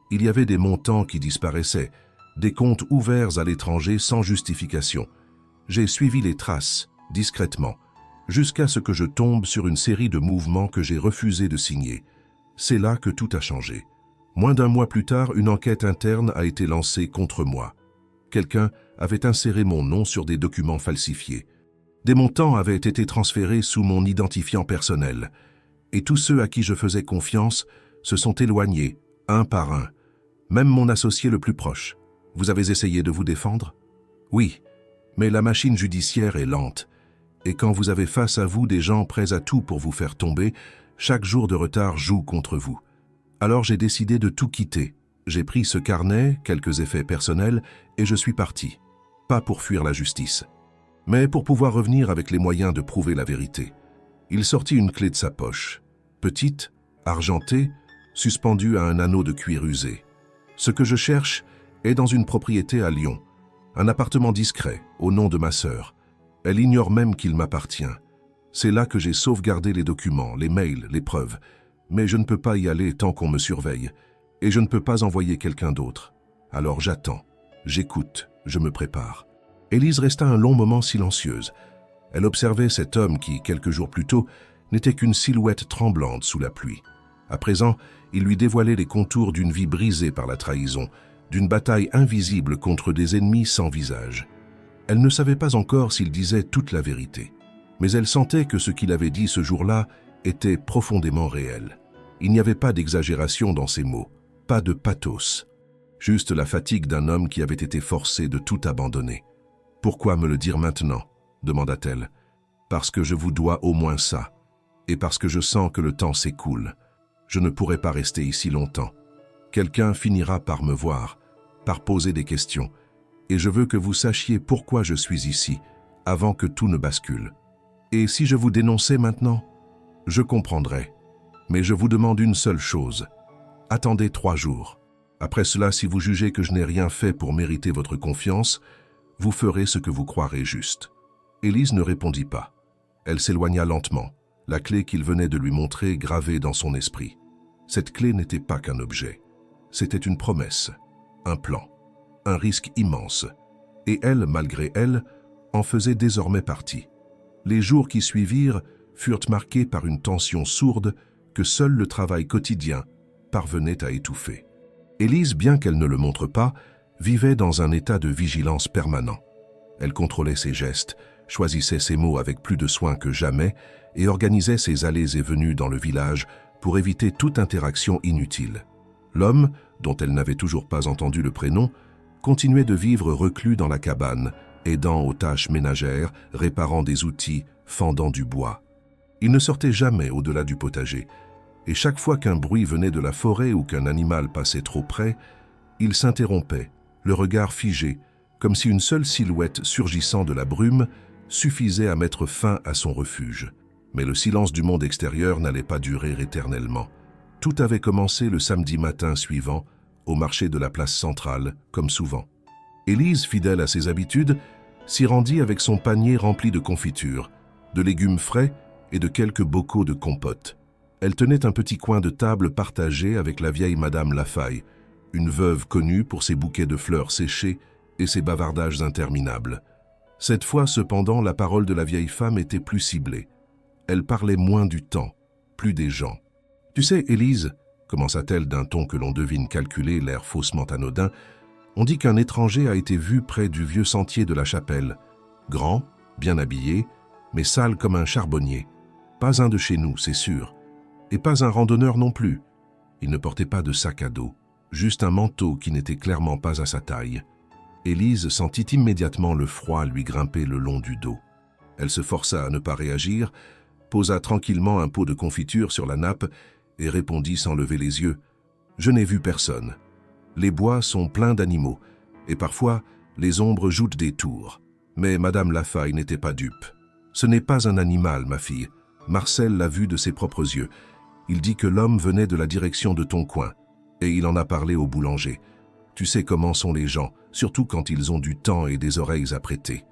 Il y avait des montants qui disparaissaient, des comptes ouverts à l'étranger sans justification. J'ai suivi les traces, discrètement, jusqu'à ce que je tombe sur une série de mouvements que j'ai refusé de signer. C'est là que tout a changé. Moins d'un mois plus tard, une enquête interne a été lancée contre moi. Quelqu'un avait inséré mon nom sur des documents falsifiés. Des montants avaient été transférés sous mon identifiant personnel. Et tous ceux à qui je faisais confiance se sont éloignés, un par un. Même mon associé le plus proche. Vous avez essayé de vous défendre? Oui, mais la machine judiciaire est lente. Et quand vous avez face à vous des gens prêts à tout pour vous faire tomber, chaque jour de retard joue contre vous. Alors j'ai décidé de tout quitter. J'ai pris ce carnet, quelques effets personnels, et je suis parti. Pas pour fuir la justice, mais pour pouvoir revenir avec les moyens de prouver la vérité. Il sortit une clé de sa poche, petite, argentée, suspendue à un anneau de cuir usé. Ce que je cherche est dans une propriété à Lyon, un appartement discret, au nom de ma sœur. Elle ignore même qu'il m'appartient. C'est là que j'ai sauvegardé les documents, les mails, les preuves. Mais je ne peux pas y aller tant qu'on me surveille, et je ne peux pas envoyer quelqu'un d'autre. Alors j'attends, j'écoute, je me prépare. » Élise resta un long moment silencieuse. Elle observait cet homme qui, quelques jours plus tôt, n'était qu'une silhouette tremblante sous la pluie. À présent, il lui dévoilait les contours d'une vie brisée par la trahison, d'une bataille invisible contre des ennemis sans visage. Elle ne savait pas encore s'il disait toute la vérité, mais elle sentait que ce qu'il avait dit ce jour-là était profondément réel. Il n'y avait pas d'exagération dans ses mots, pas de pathos, juste la fatigue d'un homme qui avait été forcé de tout abandonner. « Pourquoi me le dire maintenant ?» demanda-t-elle. « Parce que je vous dois au moins ça, et parce que je sens que le temps s'écoule. Je ne pourrai pas rester ici longtemps. Quelqu'un finira par me voir, par poser des questions, et je veux que vous sachiez pourquoi je suis ici, avant que tout ne bascule. Et si je vous dénonçais maintenant, je comprendrais. Mais je vous demande une seule chose. Attendez 3 jours. Après cela, si vous jugez que je n'ai rien fait pour mériter votre confiance, vous ferez ce que vous croirez juste. » Élise ne répondit pas. Elle s'éloigna lentement, la clé qu'il venait de lui montrer gravée dans son esprit. Cette clé n'était pas qu'un objet. C'était une promesse, un plan, un risque immense. Et elle, malgré elle, en faisait désormais partie. Les jours qui suivirent furent marqués par une tension sourde que seul le travail quotidien parvenait à étouffer. Élise, bien qu'elle ne le montre pas, vivait dans un état de vigilance permanent. Elle contrôlait ses gestes, choisissait ses mots avec plus de soin que jamais et organisait ses allées et venues dans le village pour éviter toute interaction inutile. L'homme, dont elle n'avait toujours pas entendu le prénom, continuait de vivre reclus dans la cabane, aidant aux tâches ménagères, réparant des outils, fendant du bois. Il ne sortait jamais au-delà du potager, et chaque fois qu'un bruit venait de la forêt ou qu'un animal passait trop près, il s'interrompait, le regard figé, comme si une seule silhouette surgissant de la brume suffisait à mettre fin à son refuge. Mais le silence du monde extérieur n'allait pas durer éternellement. Tout avait commencé le samedi matin suivant, au marché de la place centrale, comme souvent. Élise, fidèle à ses habitudes, s'y rendit avec son panier rempli de confitures, de légumes frais et de quelques bocaux de compote. Elle tenait un petit coin de table partagé avec la vieille Madame Lafaille, une veuve connue pour ses bouquets de fleurs séchées et ses bavardages interminables. Cette fois, cependant, la parole de la vieille femme était plus ciblée. Elle parlait moins du temps, plus des gens. « Tu sais, Élise, » commença-t-elle d'un ton que l'on devine calculé, l'air faussement anodin, « on dit qu'un étranger a été vu près du vieux sentier de la chapelle. Grand, bien habillé, mais sale comme un charbonnier. Pas un de chez nous, c'est sûr. Et pas un randonneur non plus. Il ne portait pas de sac à dos, juste un manteau qui n'était clairement pas à sa taille. » Élise sentit immédiatement le froid lui grimper le long du dos. Elle se força à ne pas réagir, posa tranquillement un pot de confiture sur la nappe et répondit sans lever les yeux « Je n'ai vu personne. Les bois sont pleins d'animaux, et parfois les ombres jouent des tours. Mais Madame Lafaille n'était pas dupe. Ce n'est pas un animal, ma fille. Marcel l'a vu de ses propres yeux. Il dit que l'homme venait de la direction de ton coin, et il en a parlé au boulanger. Tu sais comment sont les gens, surtout quand ils ont du temps et des oreilles à prêter. »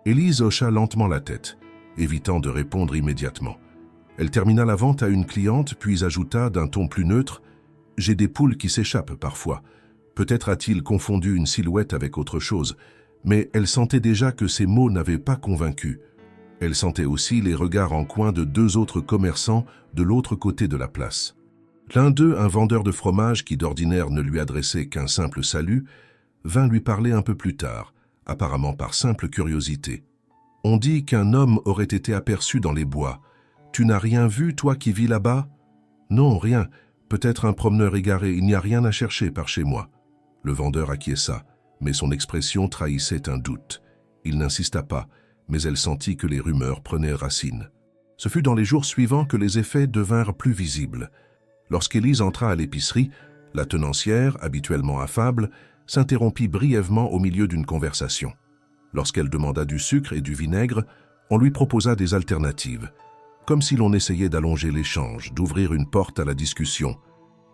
Élise hocha lentement la tête, évitant de répondre immédiatement. Elle termina la vente à une cliente, puis ajouta d'un ton plus neutre « J'ai des poules qui s'échappent parfois. Peut-être a-t-il confondu une silhouette avec autre chose. » Mais elle sentait déjà que ces mots n'avaient pas convaincu. Elle sentait aussi les regards en coin de deux autres commerçants de l'autre côté de la place. L'un d'eux, un vendeur de fromage qui d'ordinaire ne lui adressait qu'un simple salut, vint lui parler un peu plus tard, apparemment par simple curiosité. « On dit qu'un homme aurait été aperçu dans les bois. Tu n'as rien vu, toi qui vis là-bas ?»« Non, rien. Peut-être un promeneur égaré. Il n'y a rien à chercher par chez moi. » Le vendeur acquiesça, mais son expression trahissait un doute. Il n'insista pas, mais elle sentit que les rumeurs prenaient racine. Ce fut dans les jours suivants que les effets devinrent plus visibles. Lorsqu'Élise entra à l'épicerie, la tenancière, habituellement affable, s'interrompit brièvement au milieu d'une conversation. Lorsqu'elle demanda du sucre et du vinaigre, on lui proposa des alternatives, comme si l'on essayait d'allonger l'échange, d'ouvrir une porte à la discussion.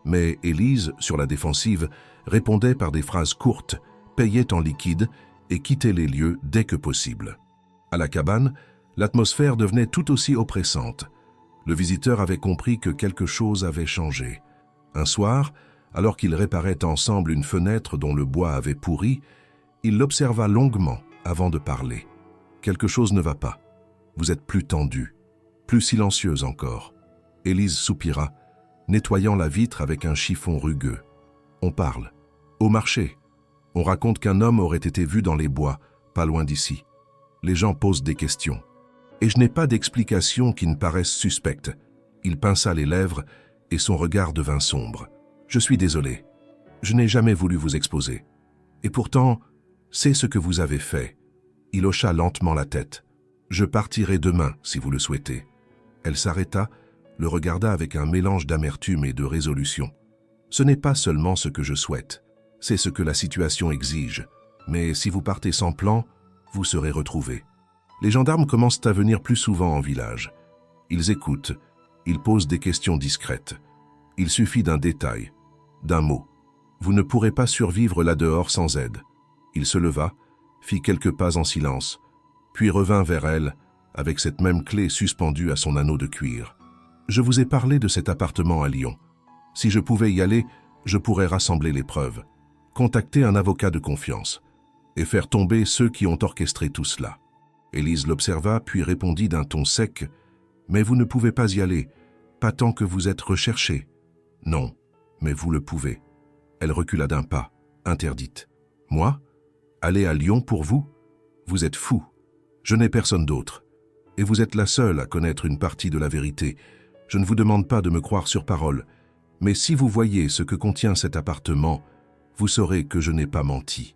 Mais Élise, sur la défensive, répondait par des phrases courtes, payait en liquide et quittait les lieux dès que possible. À la cabane, l'atmosphère devenait tout aussi oppressante. Le visiteur avait compris que quelque chose avait changé. Un soir, alors qu'ils réparaient ensemble une fenêtre dont le bois avait pourri, il l'observa longuement avant de parler. « Quelque chose ne va pas. Vous êtes plus tendue, plus silencieuse encore. » Élise soupira, nettoyant la vitre avec un chiffon rugueux. « On parle. Au marché. On raconte qu'un homme aurait été vu dans les bois, pas loin d'ici. Les gens posent des questions. Et je n'ai pas d'explication qui ne paraisse suspecte. » Il pinça les lèvres et son regard devint sombre. « Je suis désolé. Je n'ai jamais voulu vous exposer. Et pourtant, c'est ce que vous avez fait. » Il hocha lentement la tête. « Je partirai demain, si vous le souhaitez. » Elle s'arrêta, le regarda avec un mélange d'amertume et de résolution. « Ce n'est pas seulement ce que je souhaite. C'est ce que la situation exige. Mais si vous partez sans plan, vous serez retrouvés. Les gendarmes commencent à venir plus souvent en village. Ils écoutent, ils posent des questions discrètes. Il suffit d'un détail, d'un mot. Vous ne pourrez pas survivre là-dehors sans aide. » Il se leva, fit quelques pas en silence, puis revint vers elle avec cette même clé suspendue à son anneau de cuir. « Je vous ai parlé de cet appartement à Lyon. Si je pouvais y aller, je pourrais rassembler les preuves, contacter un avocat de confiance et faire tomber ceux qui ont orchestré tout cela. » Élise l'observa, puis répondit d'un ton sec « Mais vous ne pouvez pas y aller, pas tant que vous êtes recherché. »« Non, mais vous le pouvez. » Elle recula d'un pas, interdite. « Moi ? Aller à Lyon pour vous ? Vous êtes fou. Je n'ai personne d'autre. Et vous êtes la seule à connaître une partie de la vérité. Je ne vous demande pas de me croire sur parole, mais si vous voyez ce que contient cet appartement, vous saurez que je n'ai pas menti.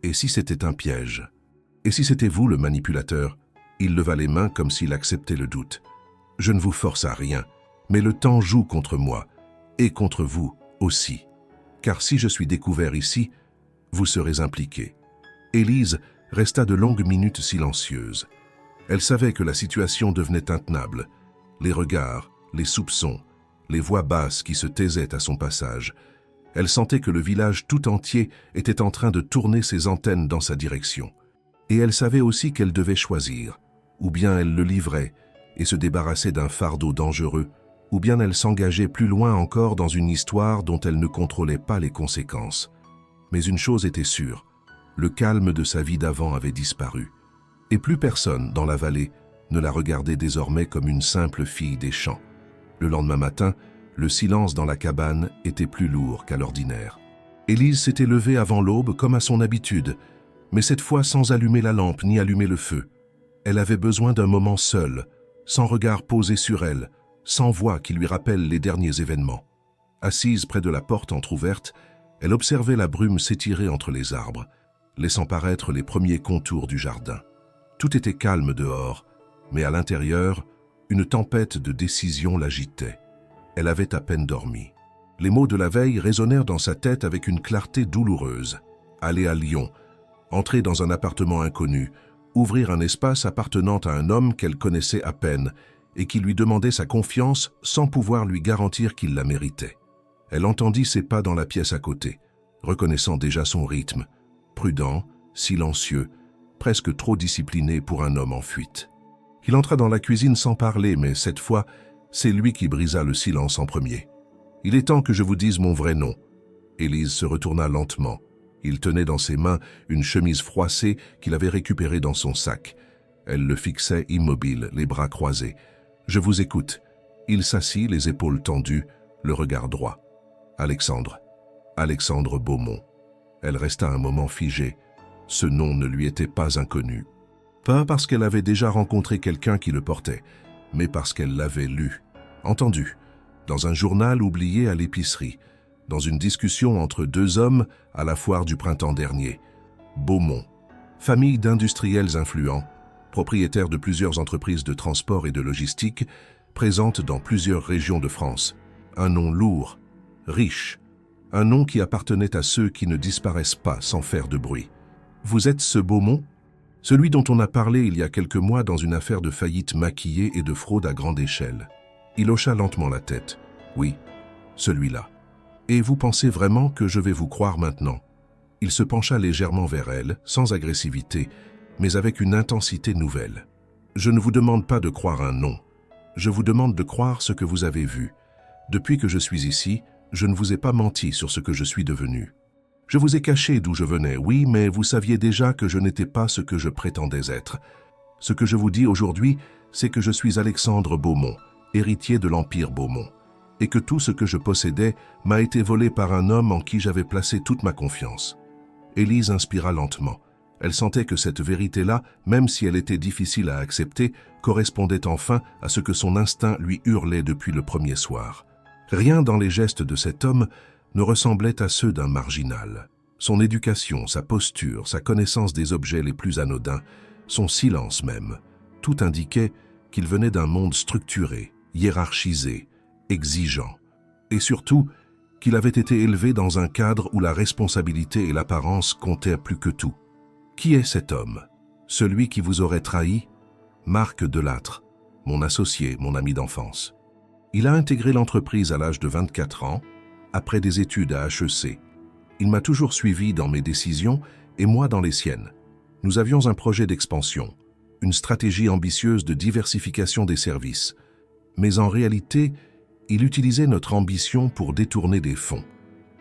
Et si c'était un piège ? Et si c'était vous le manipulateur ? » Il leva les mains comme s'il acceptait le doute. « Je ne vous force à rien, Mais le temps joue contre moi, et contre vous aussi. Car si je suis découvert ici, vous serez impliqués. » Élise resta de longues minutes silencieuse. Elle savait que la situation devenait intenable. Les regards, les soupçons, les voix basses qui se taisaient à son passage. Elle sentait que le village tout entier était en train de tourner ses antennes dans sa direction. Et elle savait aussi qu'elle devait choisir. Ou bien elle le livrait et se débarrassait d'un fardeau dangereux, ou bien elle s'engageait plus loin encore dans une histoire dont elle ne contrôlait pas les conséquences. Mais une chose était sûre, le calme de sa vie d'avant avait disparu. Et plus personne dans la vallée ne la regardait désormais comme une simple fille des champs. Le lendemain matin, le silence dans la cabane était plus lourd qu'à l'ordinaire. Élise s'était levée avant l'aube comme à son habitude, mais cette fois sans allumer la lampe ni allumer le feu. Elle avait besoin d'un moment seul, sans regard posé sur elle, sans voix qui lui rappelle les derniers événements. Assise près de la porte entr'ouverte, elle observait la brume s'étirer entre les arbres, laissant paraître les premiers contours du jardin. Tout était calme dehors, mais à l'intérieur, une tempête de décision l'agitait. Elle avait à peine dormi. Les mots de la veille résonnèrent dans sa tête avec une clarté douloureuse. Aller à Lyon, entrer dans un appartement inconnu, ouvrir un espace appartenant à un homme qu'elle connaissait à peine et qui lui demandait sa confiance sans pouvoir lui garantir qu'il la méritait. Elle entendit ses pas dans la pièce à côté, reconnaissant déjà son rythme, prudent, silencieux, presque trop discipliné pour un homme en fuite. Il entra dans la cuisine sans parler, mais cette fois, c'est lui qui brisa le silence en premier. « Il est temps que je vous dise mon vrai nom. » Élise se retourna lentement. Il tenait dans ses mains une chemise froissée qu'il avait récupérée dans son sac. Elle le fixait immobile, les bras croisés. « Je vous écoute. » Il s'assit, les épaules tendues, le regard droit. « Alexandre. Alexandre Beaumont. » Elle resta un moment figée. Ce nom ne lui était pas inconnu. Pas parce qu'elle avait déjà rencontré quelqu'un qui le portait, mais parce qu'elle l'avait lu, entendu, dans un journal oublié à l'épicerie, dans une discussion entre deux hommes à la foire du printemps dernier. Beaumont, famille d'industriels influents, propriétaire de plusieurs entreprises de transport et de logistique, présente dans plusieurs régions de France. Un nom lourd, riche, un nom qui appartenait à ceux qui ne disparaissent pas sans faire de bruit. « Vous êtes ce Beaumont ? Celui dont on a parlé il y a quelques mois dans une affaire de faillite maquillée et de fraude à grande échelle. » Il hocha lentement la tête. « Oui, celui-là. Et vous pensez vraiment que je vais vous croire maintenant ?» Il se pencha légèrement vers elle, sans agressivité, mais avec une intensité nouvelle. « Je ne vous demande pas de croire un nom. Je vous demande de croire ce que vous avez vu. Depuis que je suis ici, je ne vous ai pas menti sur ce que je suis devenu. Je vous ai caché d'où je venais, oui, mais vous saviez déjà que je n'étais pas ce que je prétendais être. Ce que je vous dis aujourd'hui, c'est que je suis Alexandre Beaumont, héritier de l'Empire Beaumont, et que tout ce que je possédais m'a été volé par un homme en qui j'avais placé toute ma confiance. » Élise inspira lentement. Elle sentait que cette vérité-là, même si elle était difficile à accepter, correspondait enfin à ce que son instinct lui hurlait depuis le premier soir. Rien dans les gestes de cet homme ne ressemblait à ceux d'un marginal. Son éducation, sa posture, sa connaissance des objets les plus anodins, son silence même, tout indiquait qu'il venait d'un monde structuré, hiérarchisé, exigeant, et surtout qu'il avait été élevé dans un cadre où la responsabilité et l'apparence comptaient plus que tout. Qui est cet homme? Celui qui vous aurait trahi? Marc Delattre, mon associé, mon ami d'enfance. Il a intégré l'entreprise à l'âge de 24 ans, après des études à HEC. Il m'a toujours suivi dans mes décisions et moi dans les siennes. Nous avions un projet d'expansion, une stratégie ambitieuse de diversification des services. Mais en réalité, il utilisait notre ambition pour détourner des fonds.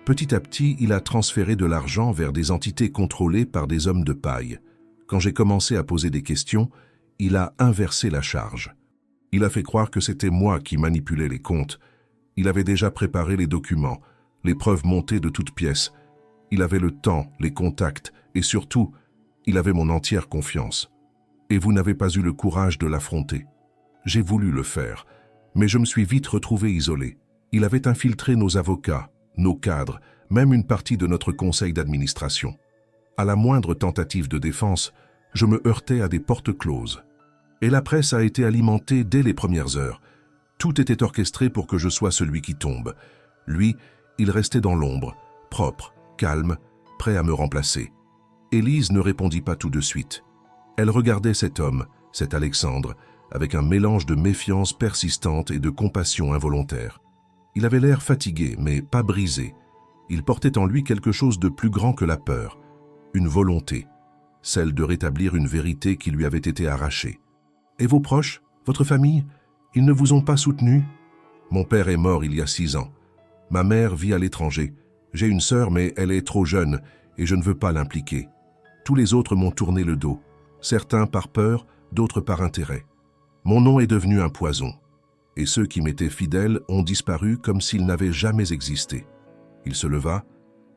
Petit à petit, il a transféré de l'argent vers des entités contrôlées par des hommes de paille. Quand j'ai commencé à poser des questions, il a inversé la charge. Il a fait croire que c'était moi qui manipulais les comptes. Il avait déjà préparé les documents, les preuves montées de toutes pièces. Il avait le temps, les contacts et surtout, il avait mon entière confiance. Et vous n'avez pas eu le courage de l'affronter. J'ai voulu le faire, mais je me suis vite retrouvé isolé. Il avait infiltré nos avocats, nos cadres, même une partie de notre conseil d'administration. À la moindre tentative de défense, je me heurtais à des portes closes. Et la presse a été alimentée dès les premières heures. Tout était orchestré pour que je sois celui qui tombe. Lui, il restait dans l'ombre, propre, calme, prêt à me remplacer. Élise ne répondit pas tout de suite. Elle regardait cet homme, cet Alexandre, avec un mélange de méfiance persistante et de compassion involontaire. Il avait l'air fatigué, mais pas brisé. Il portait en lui quelque chose de plus grand que la peur, une volonté, celle de rétablir une vérité qui lui avait été arrachée. « Et vos proches, votre famille, ils ne vous ont pas soutenu ?»« Mon père est mort il y a 6 ans. Ma mère vit à l'étranger. J'ai une sœur, mais elle est trop jeune et je ne veux pas l'impliquer. Tous les autres m'ont tourné le dos, certains par peur, d'autres par intérêt. Mon nom est devenu un poison, et ceux qui m'étaient fidèles ont disparu comme s'ils n'avaient jamais existé. » Il se leva,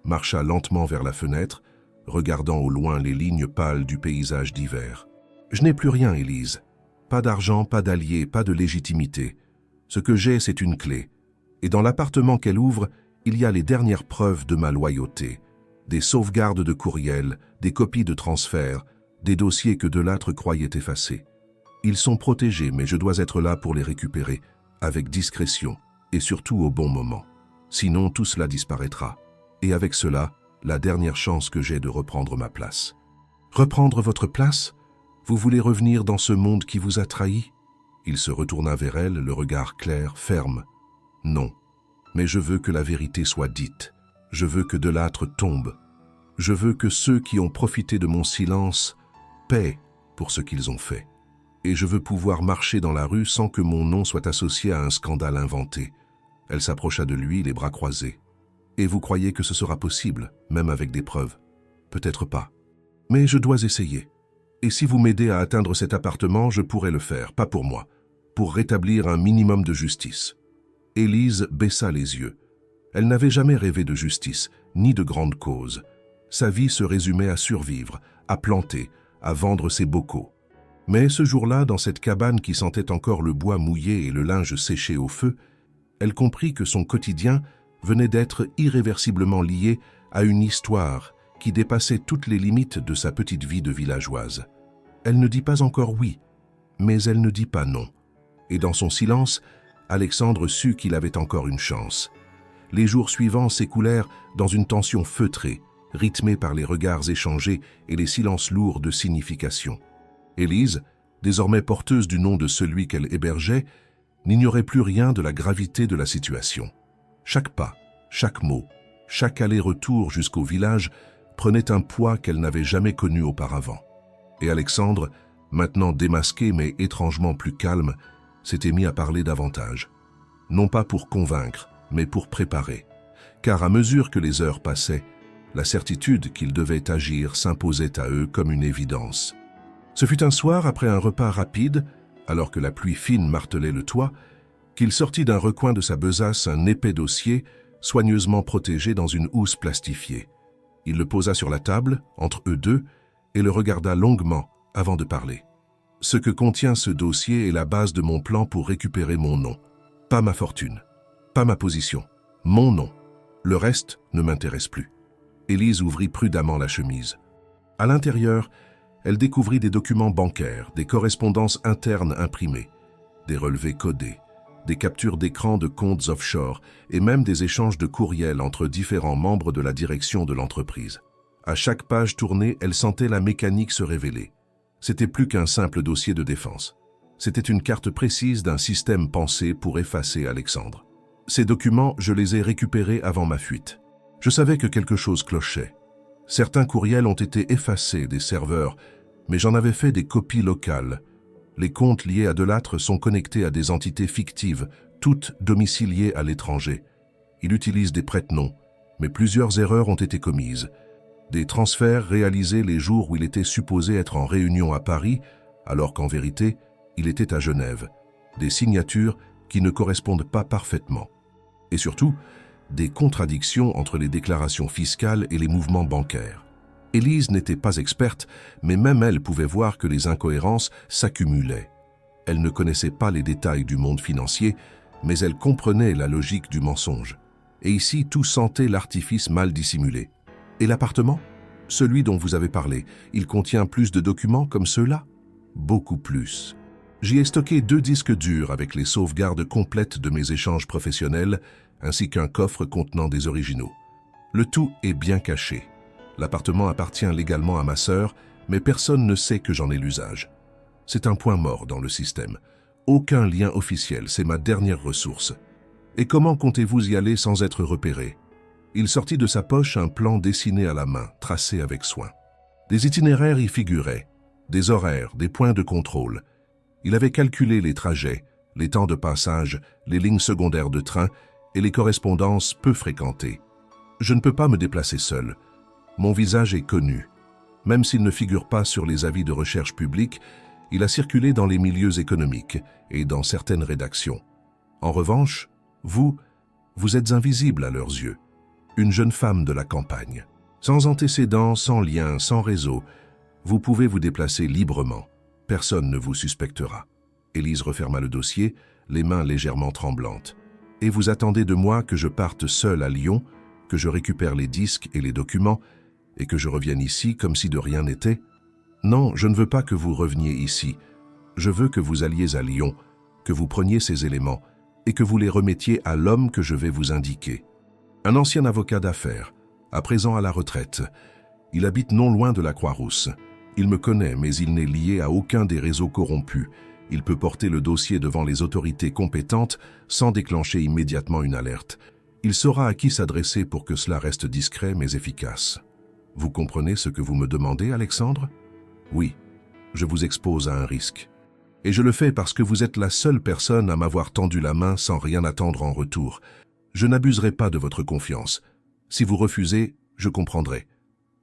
marcha lentement vers la fenêtre, regardant au loin les lignes pâles du paysage d'hiver. « Je n'ai plus rien, Élise. Pas d'argent, pas d'alliés, pas de légitimité. Ce que j'ai, c'est une clé. Et dans l'appartement qu'elle ouvre, il y a les dernières preuves de ma loyauté. Des sauvegardes de courriel, des copies de transfert, des dossiers que Delattre croyait effacés. Ils sont protégés, mais je dois être là pour les récupérer, avec discrétion, et surtout au bon moment. Sinon, tout cela disparaîtra. Et avec cela, la dernière chance que j'ai de reprendre ma place. » « Reprendre votre place ? Vous voulez revenir dans ce monde qui vous a trahi ?» Il se retourna vers elle, le regard clair, ferme. « Non, mais je veux que la vérité soit dite. Je veux que Delattre tombe. Je veux que ceux qui ont profité de mon silence paient pour ce qu'ils ont fait. Et je veux pouvoir marcher dans la rue sans que mon nom soit associé à un scandale inventé. » Elle s'approcha de lui, les bras croisés. « Et vous croyez que ce sera possible, même avec des preuves ? Peut-être pas. Mais je dois essayer. Et si vous m'aidez à atteindre cet appartement, je pourrai le faire, pas pour moi, pour rétablir un minimum de justice. » Élise baissa les yeux. Elle n'avait jamais rêvé de justice, ni de grande cause. Sa vie se résumait à survivre, à planter, à vendre ses bocaux. Mais ce jour-là, dans cette cabane qui sentait encore le bois mouillé et le linge séché au feu, elle comprit que son quotidien venait d'être irréversiblement lié à une histoire qui dépassait toutes les limites de sa petite vie de villageoise. Elle ne dit pas encore oui, mais elle ne dit pas non. Et dans son silence, Alexandre sut qu'il avait encore une chance. Les jours suivants s'écoulèrent dans une tension feutrée, rythmée par les regards échangés et les silences lourds de signification. Élise, désormais porteuse du nom de celui qu'elle hébergeait, n'ignorait plus rien de la gravité de la situation. Chaque pas, chaque mot, chaque aller-retour jusqu'au village prenait un poids qu'elle n'avait jamais connu auparavant. Et Alexandre, maintenant démasqué mais étrangement plus calme, s'était mis à parler davantage. Non pas pour convaincre, mais pour préparer. Car à mesure que les heures passaient, la certitude qu'ils devaient agir s'imposait à eux comme une évidence. Ce fut un soir, après un repas rapide, alors que la pluie fine martelait le toit, qu'il sortit d'un recoin de sa besace un épais dossier, soigneusement protégé dans une housse plastifiée. Il le posa sur la table, entre eux deux, et le regarda longuement avant de parler. « Ce que contient ce dossier est la base de mon plan pour récupérer mon nom. Pas ma fortune, pas ma position, mon nom. Le reste ne m'intéresse plus. » Élise ouvrit prudemment la chemise. À l'intérieur, elle découvrit des documents bancaires, des correspondances internes imprimées, des relevés codés, des captures d'écran de comptes offshore et même des échanges de courriels entre différents membres de la direction de l'entreprise. À chaque page tournée, elle sentait la mécanique se révéler. C'était plus qu'un simple dossier de défense. C'était une carte précise d'un système pensé pour effacer Alexandre. Ces documents, je les ai récupérés avant ma fuite. Je savais que quelque chose clochait. Certains courriels ont été effacés des serveurs, mais j'en avais fait des copies locales. Les comptes liés à Delattre sont connectés à des entités fictives, toutes domiciliées à l'étranger. Il utilise des prête-noms, mais plusieurs erreurs ont été commises. Des transferts réalisés les jours où il était supposé être en réunion à Paris, alors qu'en vérité, il était à Genève. Des signatures qui ne correspondent pas parfaitement. Et surtout, des contradictions entre les déclarations fiscales et les mouvements bancaires. Élise n'était pas experte, mais même elle pouvait voir que les incohérences s'accumulaient. Elle ne connaissait pas les détails du monde financier, mais elle comprenait la logique du mensonge. Et ici, tout sentait l'artifice mal dissimulé. Et l'appartement ? Celui dont vous avez parlé, il contient plus de documents comme ceux-là ? Beaucoup plus. J'y ai stocké 2 disques durs avec les sauvegardes complètes de mes échanges professionnels, ainsi qu'un coffre contenant des originaux. Le tout est bien caché. L'appartement appartient légalement à ma sœur, mais personne ne sait que j'en ai l'usage. C'est un point mort dans le système. Aucun lien officiel, c'est ma dernière ressource. Et comment comptez-vous y aller sans être repéré? Il sortit de sa poche un plan dessiné à la main, tracé avec soin. Des itinéraires y figuraient, des horaires, des points de contrôle. Il avait calculé les trajets, les temps de passage, les lignes secondaires de train et les correspondances peu fréquentées. Je ne peux pas me déplacer seul. Mon visage est connu. Même s'il ne figure pas sur les avis de recherche publics, il a circulé dans les milieux économiques et dans certaines rédactions. En revanche, vous êtes invisible à leurs yeux. Une jeune femme de la campagne. Sans antécédents, sans lien, sans réseau, vous pouvez vous déplacer librement. Personne ne vous suspectera. Élise referma le dossier, les mains légèrement tremblantes. Et vous attendez de moi que je parte seul à Lyon, que je récupère les disques et les documents, et que je revienne ici comme si de rien n'était? Non, je ne veux pas que vous reveniez ici. Je veux que vous alliez à Lyon, que vous preniez ces éléments, et que vous les remettiez à l'homme que je vais vous indiquer. Un ancien avocat d'affaires, à présent à la retraite. Il habite non loin de la Croix-Rousse. Il me connaît, mais il n'est lié à aucun des réseaux corrompus. Il peut porter le dossier devant les autorités compétentes sans déclencher immédiatement une alerte. Il saura à qui s'adresser pour que cela reste discret mais efficace. Vous comprenez ce que vous me demandez, Alexandre? Oui, je vous expose à un risque. Et je le fais parce que vous êtes la seule personne à m'avoir tendu la main sans rien attendre en retour. Je n'abuserai pas de votre confiance. Si vous refusez, je comprendrai.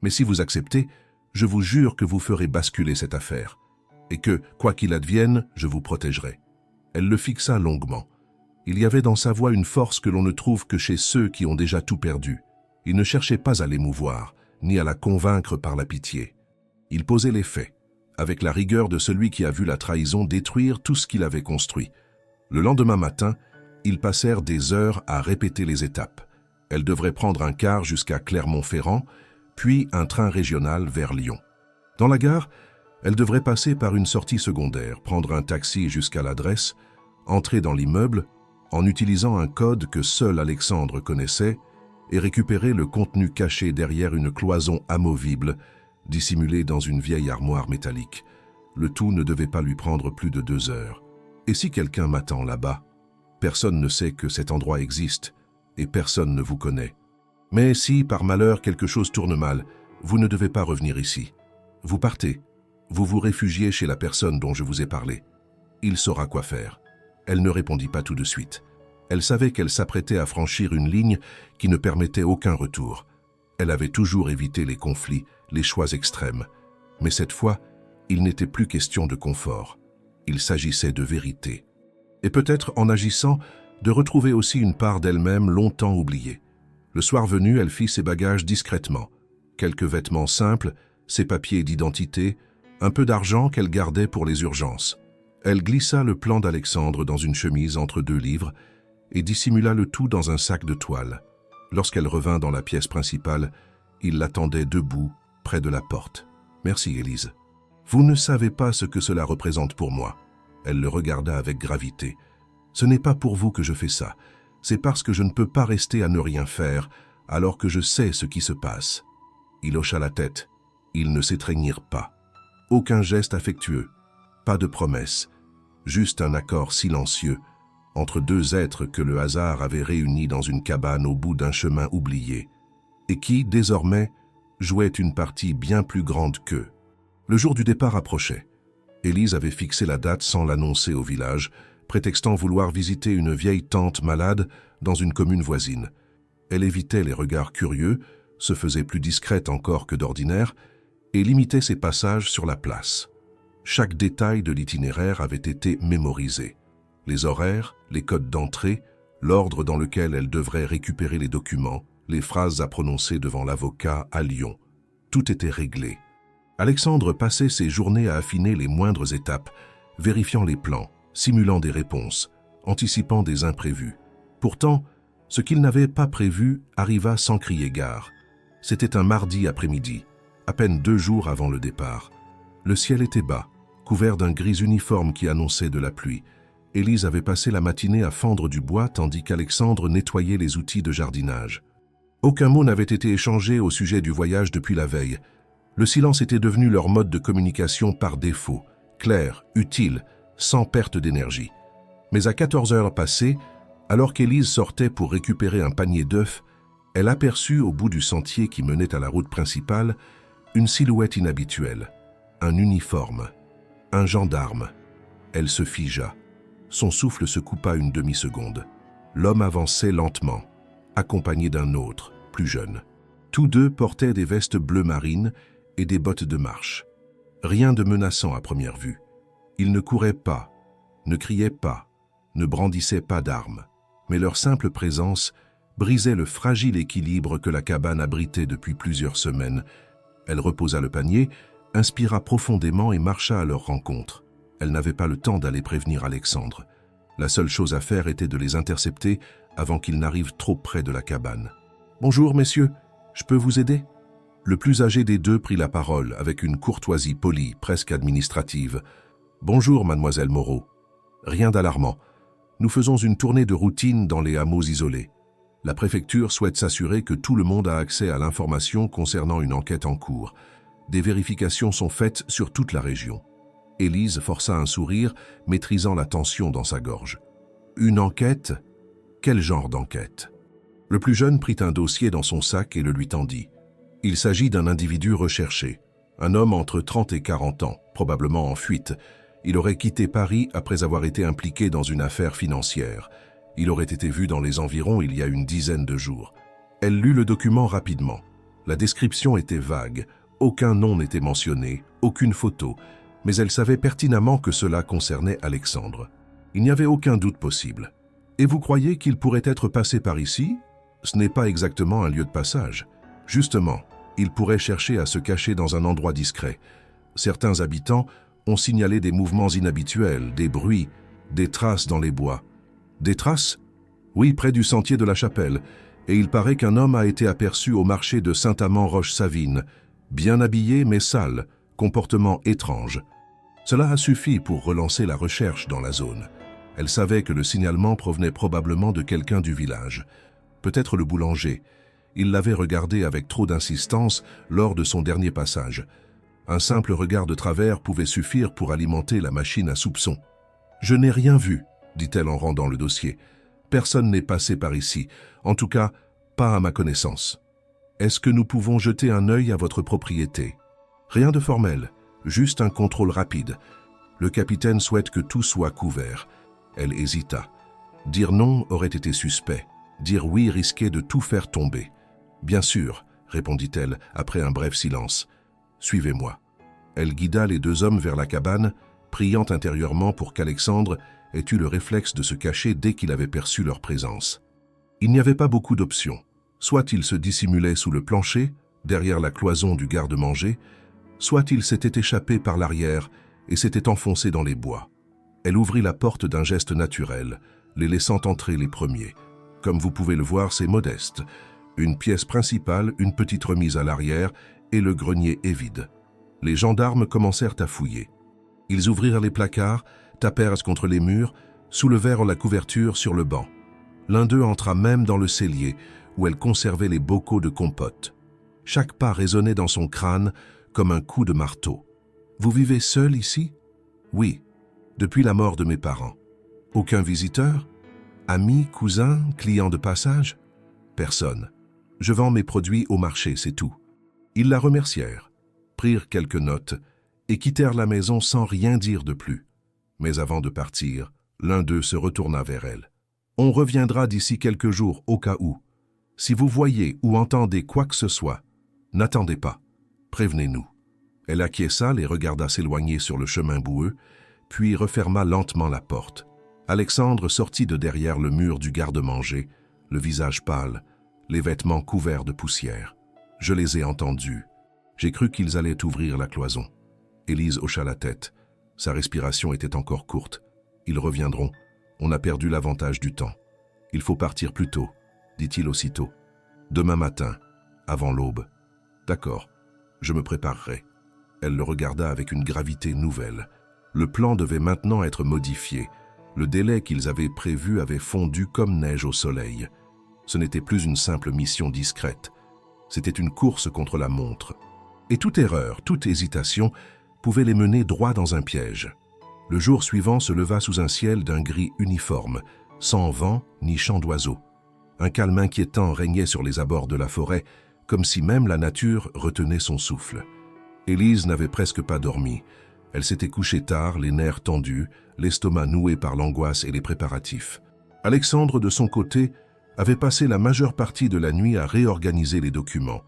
Mais si vous acceptez, je vous jure que vous ferez basculer cette affaire. Et que, quoi qu'il advienne, je vous protégerai. Elle le fixa longuement. Il y avait dans sa voix une force que l'on ne trouve que chez ceux qui ont déjà tout perdu. Il ne cherchait pas à l'émouvoir, ni à la convaincre par la pitié. Il posait les faits, avec la rigueur de celui qui a vu la trahison détruire tout ce qu'il avait construit. Le lendemain matin, ils passèrent des heures à répéter les étapes. Elle devrait prendre un car jusqu'à Clermont-Ferrand, puis un train régional vers Lyon. Dans la gare, elle devrait passer par une sortie secondaire, prendre un taxi jusqu'à l'adresse, entrer dans l'immeuble en utilisant un code que seul Alexandre connaissait et récupérer le contenu caché derrière une cloison amovible dissimulée dans une vieille armoire métallique. Le tout ne devait pas lui prendre plus de 2 heures. Et si quelqu'un m'attend là-bas? Personne ne sait que cet endroit existe et personne ne vous connaît. Mais si, par malheur, quelque chose tourne mal, vous ne devez pas revenir ici. Vous partez. Vous vous réfugiez chez la personne dont je vous ai parlé. Il saura quoi faire. Elle ne répondit pas tout de suite. Elle savait qu'elle s'apprêtait à franchir une ligne qui ne permettait aucun retour. Elle avait toujours évité les conflits, les choix extrêmes. Mais cette fois, il n'était plus question de confort. Il s'agissait de vérité. Et peut-être, en agissant, de retrouver aussi une part d'elle-même longtemps oubliée. Le soir venu, elle fit ses bagages discrètement. Quelques vêtements simples, ses papiers d'identité, un peu d'argent qu'elle gardait pour les urgences. Elle glissa le plan d'Alexandre dans une chemise entre 2 livres et dissimula le tout dans un sac de toile. Lorsqu'elle revint dans la pièce principale, il l'attendait debout, près de la porte. « Merci, Élise. Vous ne savez pas ce que cela représente pour moi. » Elle le regarda avec gravité. « Ce n'est pas pour vous que je fais ça. C'est parce que je ne peux pas rester à ne rien faire, alors que je sais ce qui se passe. » Il hocha la tête. Ils ne s'étreignirent pas. Aucun geste affectueux, pas de promesse, juste un accord silencieux entre 2 êtres que le hasard avait réunis dans une cabane au bout d'un chemin oublié, et qui, désormais, jouaient une partie bien plus grande qu'eux. Le jour du départ approchait. Élise avait fixé la date sans l'annoncer au village, prétextant vouloir visiter une vieille tante malade dans une commune voisine. Elle évitait les regards curieux, se faisait plus discrète encore que d'ordinaire, et limitait ses passages sur la place. Chaque détail de l'itinéraire avait été mémorisé. Les horaires, les codes d'entrée, l'ordre dans lequel elle devrait récupérer les documents, les phrases à prononcer devant l'avocat à Lyon. Tout était réglé. Alexandre passait ses journées à affiner les moindres étapes, vérifiant les plans, simulant des réponses, anticipant des imprévus. Pourtant, ce qu'il n'avait pas prévu arriva sans crier gare. C'était un mardi après-midi, à peine 2 jours avant le départ. Le ciel était bas, couvert d'un gris uniforme qui annonçait de la pluie. Élise avait passé la matinée à fendre du bois tandis qu'Alexandre nettoyait les outils de jardinage. Aucun mot n'avait été échangé au sujet du voyage depuis la veille. Le silence était devenu leur mode de communication par défaut, clair, utile, sans perte d'énergie. Mais à 14 heures passées, alors qu'Élise sortait pour récupérer un panier d'œufs, elle aperçut au bout du sentier qui menait à la route principale une silhouette inhabituelle, un uniforme, un gendarme. Elle se figea. Son souffle se coupa une demi-seconde. L'homme avançait lentement, accompagné d'un autre, plus jeune. Tous deux portaient des vestes bleu marine et des bottes de marche. Rien de menaçant à première vue. Ils ne couraient pas, ne criaient pas, ne brandissaient pas d'armes. Mais leur simple présence brisait le fragile équilibre que la cabane abritait depuis plusieurs semaines. Elle reposa le panier, inspira profondément et marcha à leur rencontre. Elle n'avait pas le temps d'aller prévenir Alexandre. La seule chose à faire était de les intercepter avant qu'ils n'arrivent trop près de la cabane. « Bonjour, messieurs, je peux vous aider ?» Le plus âgé des deux prit la parole avec une courtoisie polie, presque administrative. « Bonjour, mademoiselle Moreau. Rien d'alarmant. Nous faisons une tournée de routine dans les hameaux isolés. La préfecture souhaite s'assurer que tout le monde a accès à l'information concernant une enquête en cours. Des vérifications sont faites sur toute la région. » Élise força un sourire, maîtrisant la tension dans sa gorge. « Une enquête? Quel genre d'enquête ?» Le plus jeune prit un dossier dans son sac et le lui tendit. Il s'agit d'un individu recherché, un homme entre 30 et 40 ans, probablement en fuite. Il aurait quitté Paris après avoir été impliqué dans une affaire financière. Il aurait été vu dans les environs il y a une dizaine de jours. Elle lut le document rapidement. La description était vague, aucun nom n'était mentionné, aucune photo, mais elle savait pertinemment que cela concernait Alexandre. Il n'y avait aucun doute possible. « Et vous croyez qu'il pourrait être passé par ici ? Ce n'est pas exactement un lieu de passage. Justement, il pourrait chercher à se cacher dans un endroit discret. Certains habitants ont signalé des mouvements inhabituels, des bruits, des traces dans les bois. » Des traces? Oui, près du sentier de la Chapelle. Et il paraît qu'un homme a été aperçu au marché de Saint-Amand-Roche-Savine. Bien habillé mais sale, comportement étrange. Cela a suffi pour relancer la recherche dans la zone. Elle savait que le signalement provenait probablement de quelqu'un du village. Peut-être le boulanger. Il l'avait regardé avec trop d'insistance lors de son dernier passage. Un simple regard de travers pouvait suffire pour alimenter la machine à soupçons. « Je n'ai rien vu », dit-elle en rendant le dossier. « Personne n'est passé par ici, en tout cas, pas à ma connaissance. Est-ce que nous pouvons jeter un œil à votre propriété ? Rien de formel, juste un contrôle rapide. Le capitaine souhaite que tout soit couvert. » Elle hésita. Dire non aurait été suspect. Dire oui risquait de tout faire tomber. « Bien sûr, » répondit-elle après un bref silence. « Suivez-moi. » Elle guida les deux hommes vers la cabane, priant intérieurement pour qu'Alexandre ait eu le réflexe de se cacher dès qu'il avait perçu leur présence. Il n'y avait pas beaucoup d'options. Soit il se dissimulait sous le plancher, derrière la cloison du garde-manger, soit il s'était échappé par l'arrière et s'était enfoncé dans les bois. Elle ouvrit la porte d'un geste naturel, les laissant entrer les premiers. Comme vous pouvez le voir, c'est modeste. Une pièce principale, une petite remise à l'arrière, et le grenier est vide. Les gendarmes commencèrent à fouiller. Ils ouvrirent les placards, tapèrent contre les murs, soulevèrent la couverture sur le banc. L'un d'eux entra même dans le cellier, où elle conservait les bocaux de compote. Chaque pas résonnait dans son crâne comme un coup de marteau. « Vous vivez seul ici ?»« Oui, depuis la mort de mes parents. »« Aucun visiteur ? Amis, cousins, clients de passage ? » ?»« Personne. Je vends mes produits au marché, c'est tout. » Ils la remercièrent, prirent quelques notes et quittèrent la maison sans rien dire de plus. Mais avant de partir, l'un d'eux se retourna vers elle. « On reviendra d'ici quelques jours au cas où. Si vous voyez ou entendez quoi que ce soit, n'attendez pas. Prévenez-nous. » Elle acquiesça, les regarda s'éloigner sur le chemin boueux, puis referma lentement la porte. Alexandre sortit de derrière le mur du garde-manger, le visage pâle, les vêtements couverts de poussière. « Je les ai entendus. J'ai cru qu'ils allaient ouvrir la cloison. » Élise hocha la tête. Sa respiration était encore courte. « Ils reviendront. On a perdu l'avantage du temps. Il faut partir plus tôt, » dit-il aussitôt. « Demain matin, avant l'aube. »« D'accord, je me préparerai. » Elle le regarda avec une gravité nouvelle. Le plan devait maintenant être modifié. Le délai qu'ils avaient prévu avait fondu comme neige au soleil. Ce n'était plus une simple mission discrète. C'était une course contre la montre. Et toute erreur, toute hésitation pouvait les mener droit dans un piège. Le jour suivant se leva sous un ciel d'un gris uniforme, sans vent ni chant d'oiseaux. Un calme inquiétant régnait sur les abords de la forêt, comme si même la nature retenait son souffle. Élise n'avait presque pas dormi. Elle s'était couchée tard, les nerfs tendus, l'estomac noué par l'angoisse et les préparatifs. Alexandre, de son côté, avait passé la majeure partie de la nuit à réorganiser les documents,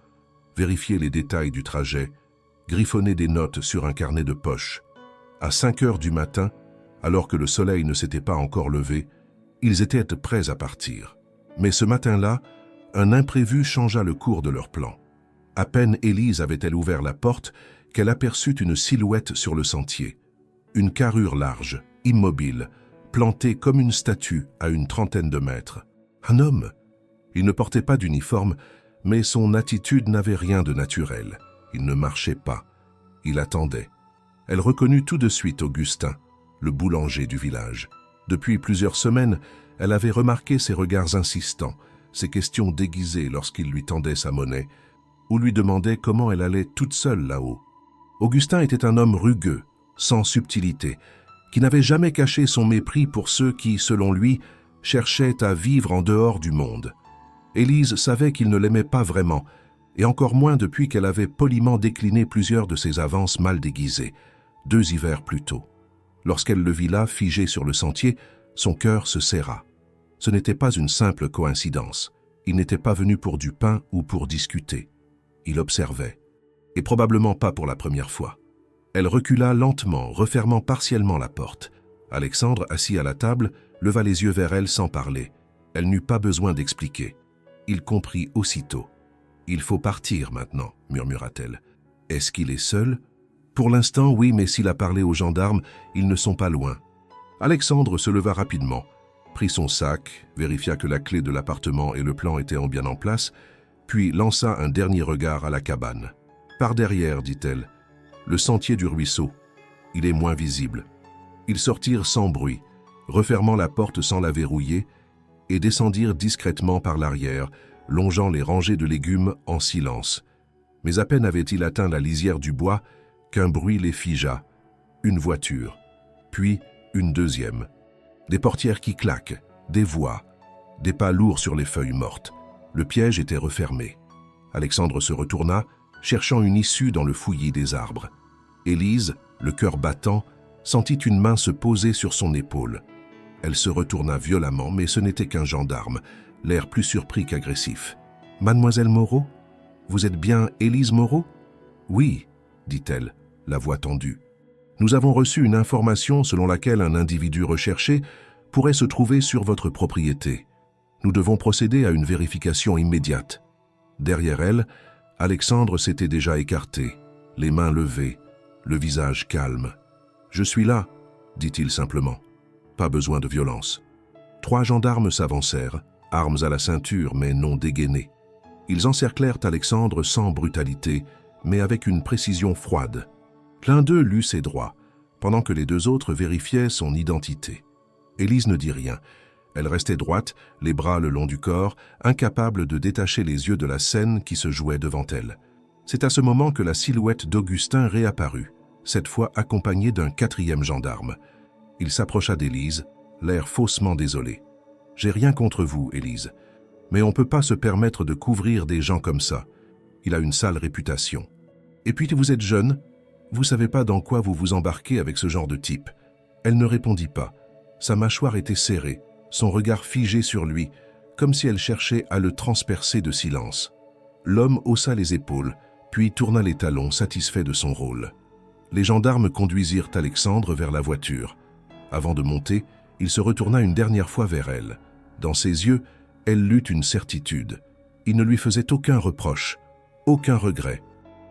vérifier les détails du trajet, griffonner des notes sur un carnet de poche. À 5 heures du matin, alors que le soleil ne s'était pas encore levé, ils étaient prêts à partir. Mais ce matin-là, un imprévu changea le cours de leur plan. À peine Élise avait-elle ouvert la porte qu'elle aperçut une silhouette sur le sentier. Une carrure large, immobile, plantée comme une statue à une trentaine de mètres. Un homme. Il ne portait pas d'uniforme, mais son attitude n'avait rien de naturel. Il ne marchait pas. Il attendait. Elle reconnut tout de suite Augustin, le boulanger du village. Depuis plusieurs semaines, elle avait remarqué ses regards insistants, ses questions déguisées lorsqu'il lui tendait sa monnaie, ou lui demandait comment elle allait toute seule là-haut. Augustin était un homme rugueux, sans subtilité, qui n'avait jamais caché son mépris pour ceux qui, selon lui, cherchaient à vivre en dehors du monde. Élise savait qu'il ne l'aimait pas vraiment, et encore moins depuis qu'elle avait poliment décliné plusieurs de ses avances mal déguisées, 2 hivers plus tôt. Lorsqu'elle le vit là, figé sur le sentier, son cœur se serra. Ce n'était pas une simple coïncidence. Il n'était pas venu pour du pain ou pour discuter. Il observait, et probablement pas pour la première fois. Elle recula lentement, refermant partiellement la porte. Alexandre, assis à la table, leva les yeux vers elle sans parler. Elle n'eut pas besoin d'expliquer. Il comprit aussitôt. « Il faut partir maintenant », murmura-t-elle. « Est-ce qu'il est seul ?» « Pour l'instant, oui, mais s'il a parlé aux gendarmes, ils ne sont pas loin. » Alexandre se leva rapidement, prit son sac, vérifia que la clé de l'appartement et le plan étaient bien en place, puis lança un dernier regard à la cabane. « Par derrière, dit-elle, le sentier du ruisseau. Il est moins visible. » Ils sortirent sans bruit, refermant la porte sans la verrouiller, et descendirent discrètement par l'arrière, longeant les rangées de légumes en silence. Mais à peine avaient-ils atteint la lisière du bois qu'un bruit les figea. Une voiture, puis une deuxième. Des portières qui claquent, des voix, des pas lourds sur les feuilles mortes. Le piège était refermé. Alexandre se retourna, cherchant une issue dans le fouillis des arbres. Élise, le cœur battant, sentit une main se poser sur son épaule. Elle se retourna violemment, mais ce n'était qu'un gendarme, l'air plus surpris qu'agressif. « Mademoiselle Moreau? Vous êtes bien Élise Moreau ?»« Oui, » dit-elle, la voix tendue. « Nous avons reçu une information selon laquelle un individu recherché pourrait se trouver sur votre propriété. Nous devons procéder à une vérification immédiate. » Derrière elle, Alexandre s'était déjà écarté, les mains levées, le visage calme. « Je suis là, » dit-il simplement. Pas besoin de violence. 3 gendarmes s'avancèrent, armes à la ceinture mais non dégainés. Ils encerclèrent Alexandre sans brutalité, mais avec une précision froide. L'un d'eux lut ses droits, pendant que les 2 autres vérifiaient son identité. Élise ne dit rien. Elle restait droite, les bras le long du corps, incapable de détacher les yeux de la scène qui se jouait devant elle. C'est à ce moment que la silhouette d'Augustin réapparut, cette fois accompagnée d'un 4e gendarme. Il s'approcha d'Élise, l'air faussement désolé. « J'ai rien contre vous, Élise, mais on ne peut pas se permettre de couvrir des gens comme ça. Il a une sale réputation. Et puis vous êtes jeune, vous savez pas dans quoi vous vous embarquez avec ce genre de type. » Elle ne répondit pas. Sa mâchoire était serrée, son regard figé sur lui, comme si elle cherchait à le transpercer de silence. L'homme haussa les épaules, puis tourna les talons, satisfait de son rôle. Les gendarmes conduisirent Alexandre vers la voiture. Avant de monter, il se retourna une dernière fois vers elle. Dans ses yeux, elle lut une certitude. Il ne lui faisait aucun reproche, aucun regret,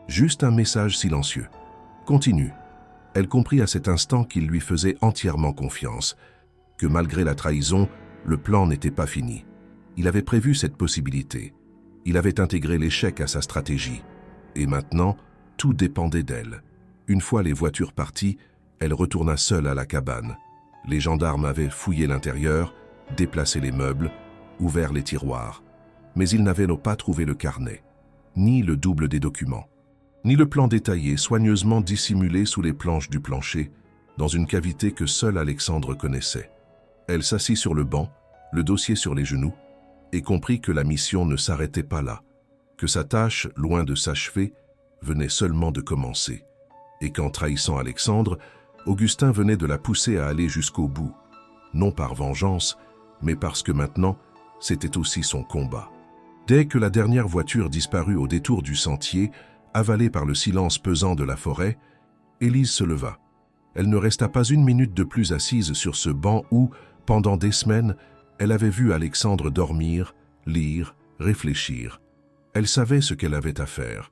juste un message silencieux. « Continue. » Elle comprit à cet instant qu'il lui faisait entièrement confiance, que malgré la trahison, le plan n'était pas fini. Il avait prévu cette possibilité. Il avait intégré l'échec à sa stratégie. Et maintenant, tout dépendait d'elle. Une fois les voitures parties, Elle retourna seule à la cabane. Les gendarmes avaient fouillé l'intérieur, déplacé les meubles, ouvert les tiroirs. Mais ils n'avaient pas trouvé le carnet, ni le double des documents, ni le plan détaillé soigneusement dissimulé sous les planches du plancher, dans une cavité que seul Alexandre connaissait. Elle s'assit sur le banc, le dossier sur les genoux, et comprit que la mission ne s'arrêtait pas là, que sa tâche, loin de s'achever, venait seulement de commencer, et qu'en trahissant Alexandre, Augustin venait de la pousser à aller jusqu'au bout, non par vengeance, mais parce que maintenant, c'était aussi son combat. Dès que la dernière voiture disparut au détour du sentier, avalée par le silence pesant de la forêt, Élise se leva. Elle ne resta pas une minute de plus assise sur ce banc où, pendant des semaines, elle avait vu Alexandre dormir, lire, réfléchir. Elle savait ce qu'elle avait à faire.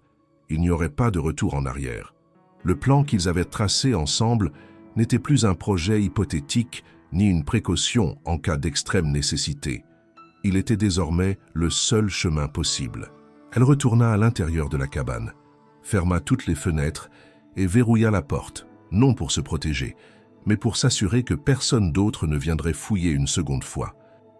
Il n'y aurait pas de retour en arrière. Le plan qu'ils avaient tracé ensemble n'était plus un projet hypothétique ni une précaution en cas d'extrême nécessité. Il était désormais le seul chemin possible. Elle retourna à l'intérieur de la cabane, ferma toutes les fenêtres et verrouilla la porte, non pour se protéger, mais pour s'assurer que personne d'autre ne viendrait fouiller une seconde fois.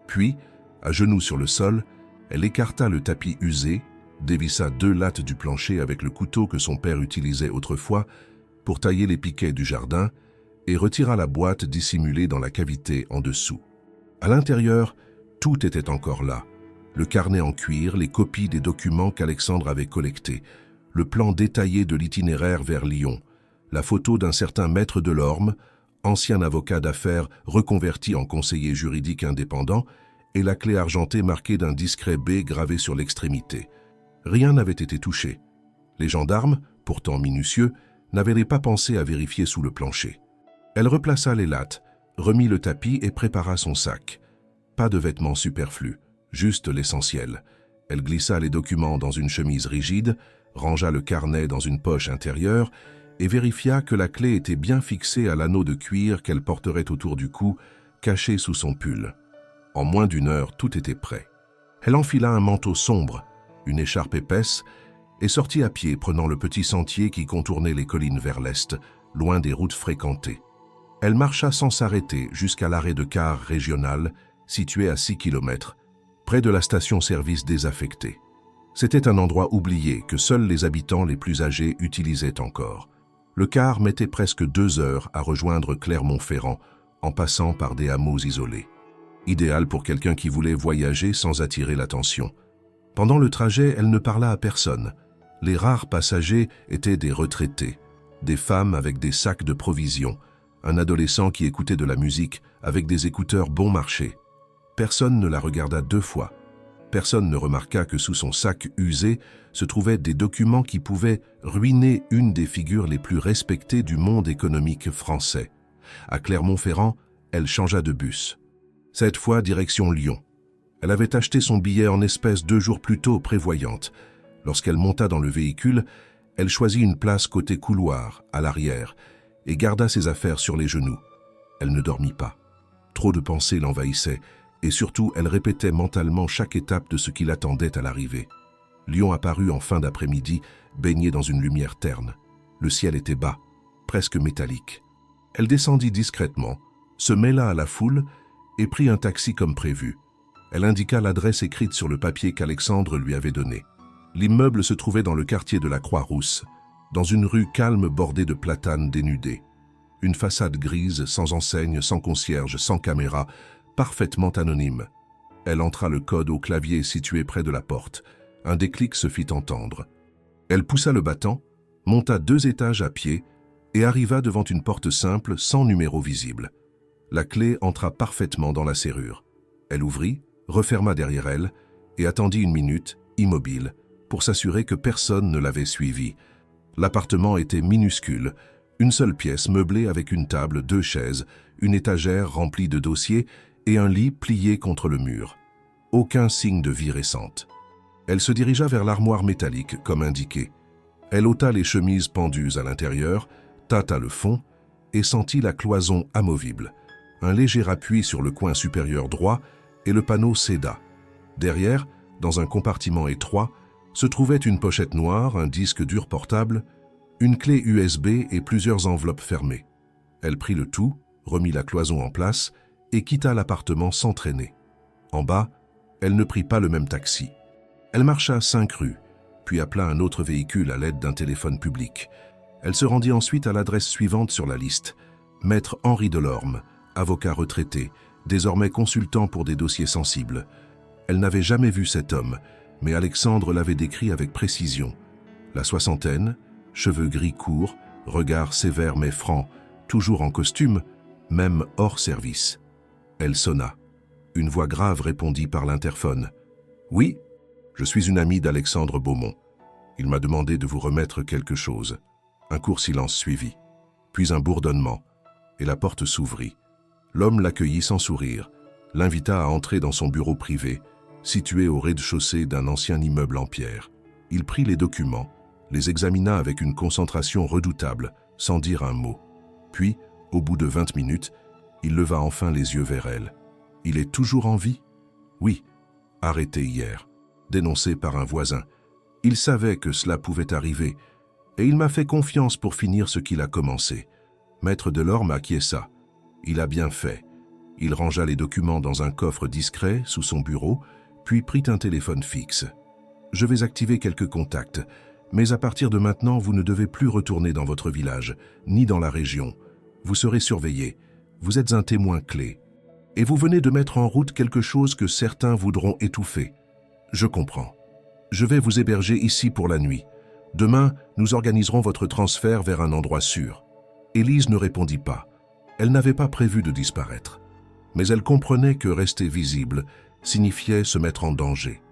Puis, à genoux sur le sol, elle écarta le tapis usé, dévissa 2 lattes du plancher avec le couteau que son père utilisait autrefois pour tailler les piquets du jardin et retira la boîte dissimulée dans la cavité en dessous. À l'intérieur, tout était encore là. Le carnet en cuir, les copies des documents qu'Alexandre avait collectés, le plan détaillé de l'itinéraire vers Lyon, la photo d'un certain maître Delorme, ancien avocat d'affaires reconverti en conseiller juridique indépendant, et la clé argentée marquée d'un discret B gravé sur l'extrémité. Rien n'avait été touché. Les gendarmes, pourtant minutieux, n'avaient pas pensé à vérifier sous le plancher. Elle replaça les lattes, remit le tapis et prépara son sac. Pas de vêtements superflus, juste l'essentiel. Elle glissa les documents dans une chemise rigide, rangea le carnet dans une poche intérieure et vérifia que la clé était bien fixée à l'anneau de cuir qu'elle porterait autour du cou, caché sous son pull. En moins d'1 heure, tout était prêt. Elle enfila un manteau sombre, une écharpe épaisse, et sortit à pied prenant le petit sentier qui contournait les collines vers l'est, loin des routes fréquentées. Elle marcha sans s'arrêter jusqu'à l'arrêt de car régional, situé à 6 km, près de la station-service désaffectée. C'était un endroit oublié que seuls les habitants les plus âgés utilisaient encore. Le car mettait presque 2 heures à rejoindre Clermont-Ferrand, en passant par des hameaux isolés. Idéal pour quelqu'un qui voulait voyager sans attirer l'attention. Pendant le trajet, elle ne parla à personne. Les rares passagers étaient des retraités, des femmes avec des sacs de provisions, un adolescent qui écoutait de la musique avec des écouteurs bon marché. Personne ne la regarda 2 fois. Personne ne remarqua que sous son sac usé se trouvaient des documents qui pouvaient ruiner une des figures les plus respectées du monde économique français. À Clermont-Ferrand, elle changea de bus. Cette fois, direction Lyon. Elle avait acheté son billet en espèces 2 jours plus tôt, prévoyante. Lorsqu'elle monta dans le véhicule, elle choisit une place côté couloir, à l'arrière, et garda ses affaires sur les genoux. Elle ne dormit pas. Trop de pensées l'envahissaient, et surtout, elle répétait mentalement chaque étape de ce qui l'attendait à l'arrivée. Lyon apparut en fin d'après-midi, baigné dans une lumière terne. Le ciel était bas, presque métallique. Elle descendit discrètement, se mêla à la foule et prit un taxi comme prévu. Elle indiqua l'adresse écrite sur le papier qu'Alexandre lui avait donné. L'immeuble se trouvait dans le quartier de la Croix-Rousse, dans une rue calme bordée de platanes dénudés. Une façade grise, sans enseigne, sans concierge, sans caméra, parfaitement anonyme. Elle entra le code au clavier situé près de la porte. Un déclic se fit entendre. Elle poussa le battant, monta 2 étages à pied et arriva devant une porte simple sans numéro visible. La clé entra parfaitement dans la serrure. Elle ouvrit, referma derrière elle et attendit 1 minute, immobile, pour s'assurer que personne ne l'avait suivie. L'appartement était minuscule, une seule pièce meublée avec une table, 2 chaises, une étagère remplie de dossiers et un lit plié contre le mur. Aucun signe de vie récente. Elle se dirigea vers l'armoire métallique, comme indiqué. Elle ôta les chemises pendues à l'intérieur, tâta le fond et sentit la cloison amovible. Un léger appui sur le coin supérieur droit et le panneau céda. Derrière, dans un compartiment étroit, se trouvait une pochette noire, un disque dur portable, une clé USB et plusieurs enveloppes fermées. Elle prit le tout, remit la cloison en place et quitta l'appartement sans traîner. En bas, elle ne prit pas le même taxi. Elle marcha 5 rues, puis appela un autre véhicule à l'aide d'un téléphone public. Elle se rendit ensuite à l'adresse suivante sur la liste. Maître Henri Delorme, avocat retraité, désormais consultant pour des dossiers sensibles. Elle n'avait jamais vu cet homme, mais Alexandre l'avait décrit avec précision. La soixantaine, cheveux gris courts, regard sévère mais franc, toujours en costume, même hors service. Elle sonna. Une voix grave répondit par l'interphone. « Oui, je suis une amie d'Alexandre Beaumont. Il m'a demandé de vous remettre quelque chose. » Un court silence suivit, puis un bourdonnement, et la porte s'ouvrit. L'homme l'accueillit sans sourire, l'invita à entrer dans son bureau privé, situé au rez-de-chaussée d'un ancien immeuble en pierre. Il prit les documents, les examina avec une concentration redoutable, sans dire un mot. Puis, au bout de 20 minutes, il leva enfin les yeux vers elle. « Il est toujours en vie ?»« Oui, arrêté hier, dénoncé par un voisin. Il savait que cela pouvait arriver, et il m'a fait confiance pour finir ce qu'il a commencé. » Maître Delorme acquiesça. Il a bien fait. Il rangea les documents dans un coffre discret sous son bureau, puis prit un téléphone fixe. « Je vais activer quelques contacts, mais à partir de maintenant, vous ne devez plus retourner dans votre village, ni dans la région. Vous serez surveillé. Vous êtes un témoin clé. Et vous venez de mettre en route quelque chose que certains voudront étouffer. Je comprends. Je vais vous héberger ici pour la nuit. Demain, nous organiserons votre transfert vers un endroit sûr. » Élise ne répondit pas. Elle n'avait pas prévu de disparaître. Mais elle comprenait que rester visible signifiait se mettre en danger.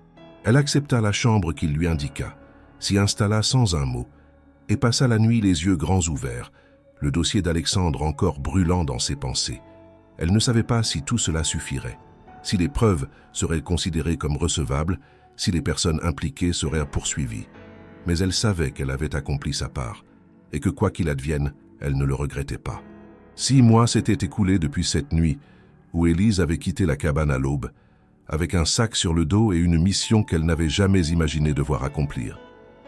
Elle accepta la chambre qu'il lui indiqua, s'y installa sans un mot, et passa la nuit les yeux grands ouverts, le dossier d'Alexandre encore brûlant dans ses pensées. Elle ne savait pas si tout cela suffirait, si les preuves seraient considérées comme recevables, si les personnes impliquées seraient poursuivies. Mais elle savait qu'elle avait accompli sa part, et que quoi qu'il advienne, elle ne le regrettait pas. 6 mois s'étaient écoulés depuis cette nuit, où Élise avait quitté la cabane à l'aube, avec un sac sur le dos et une mission qu'elle n'avait jamais imaginé devoir accomplir.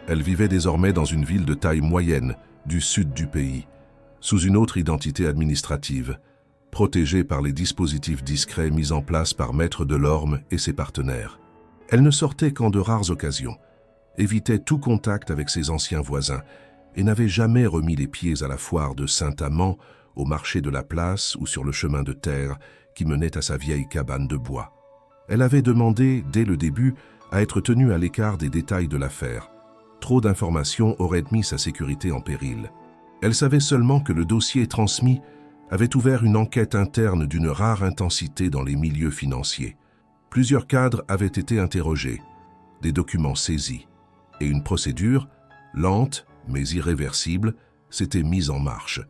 Elle vivait désormais dans une ville de taille moyenne, du sud du pays, sous une autre identité administrative, protégée par les dispositifs discrets mis en place par Maître Delorme et ses partenaires. Elle ne sortait qu'en de rares occasions, évitait tout contact avec ses anciens voisins et n'avait jamais remis les pieds à la foire de Saint-Amand, au marché de la place ou sur le chemin de terre qui menait à sa vieille cabane de bois. Elle avait demandé, dès le début, à être tenue à l'écart des détails de l'affaire. Trop d'informations auraient mis sa sécurité en péril. Elle savait seulement que le dossier transmis avait ouvert une enquête interne d'une rare intensité dans les milieux financiers. Plusieurs cadres avaient été interrogés, des documents saisis, et une procédure, lente mais irréversible, s'était mise en marche.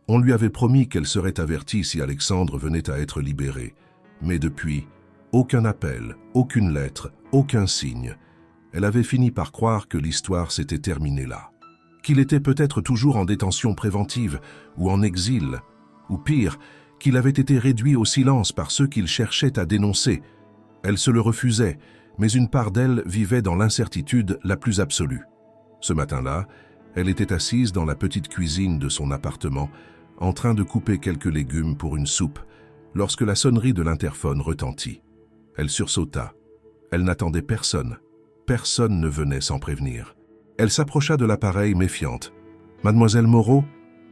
On lui avait promis qu'elle serait avertie si Alexandre venait à être libéré, mais depuis, aucun appel, aucune lettre, aucun signe. Elle avait fini par croire que l'histoire s'était terminée là, qu'il était peut-être toujours en détention préventive ou en exil, ou pire, qu'il avait été réduit au silence par ceux qu'il cherchait à dénoncer. Elle se le refusait, mais une part d'elle vivait dans l'incertitude la plus absolue. Ce matin-là, elle était assise dans la petite cuisine de son appartement, en train de couper quelques légumes pour une soupe, lorsque la sonnerie de l'interphone retentit. Elle sursauta. Elle n'attendait personne. Personne ne venait sans prévenir. Elle s'approcha de l'appareil méfiante. « Mademoiselle Moreau ?»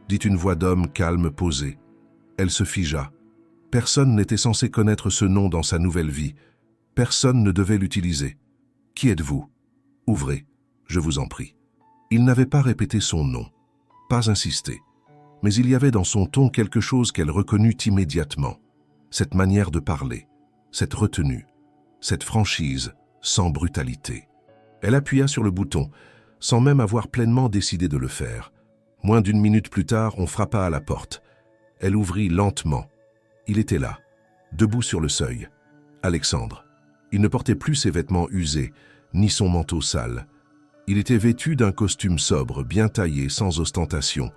dit une voix d'homme calme posée. Elle se figea. Personne n'était censé connaître ce nom dans sa nouvelle vie. Personne ne devait l'utiliser. « Qui êtes-vous ? Ouvrez, je vous en prie. » Il n'avait pas répété son nom, pas insisté. Mais il y avait dans son ton quelque chose qu'elle reconnut immédiatement. Cette manière de parler, cette retenue, cette franchise, sans brutalité. Elle appuya sur le bouton, sans même avoir pleinement décidé de le faire. Moins d'1 minute plus tard, on frappa à la porte. Elle ouvrit lentement. Il était là, debout sur le seuil. Alexandre. Il ne portait plus ses vêtements usés, ni son manteau sale. Il était vêtu d'un costume sobre, bien taillé, sans ostentation.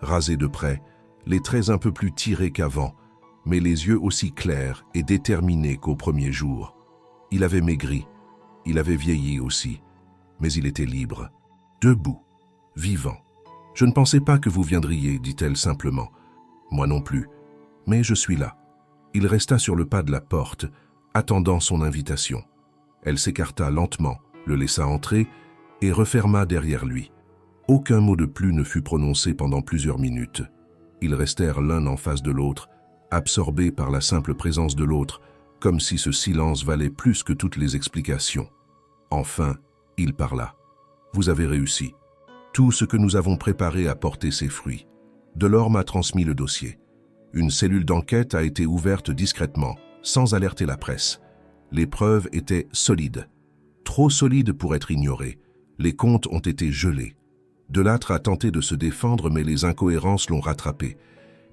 Rasé de près, les traits un peu plus tirés qu'avant, mais les yeux aussi clairs et déterminés qu'au premier jour. Il avait maigri, il avait vieilli aussi, mais il était libre, debout, vivant. « Je ne pensais pas que vous viendriez, dit-elle simplement. Moi non plus. Mais je suis là. Il resta sur le pas de la porte, attendant son invitation. Elle s'écarta lentement, le laissa entrer et referma derrière lui. Aucun mot de plus ne fut prononcé pendant plusieurs minutes. Ils restèrent l'un en face de l'autre, absorbés par la simple présence de l'autre, comme si ce silence valait plus que toutes les explications. Enfin, il parla. « Vous avez réussi. Tout ce que nous avons préparé a porté ses fruits. Delorme m'a transmis le dossier. Une cellule d'enquête a été ouverte discrètement, sans alerter la presse. Les preuves étaient solides. Trop solides pour être ignorées. Les comptes ont été gelés. Delattre a tenté de se défendre, mais les incohérences l'ont rattrapé.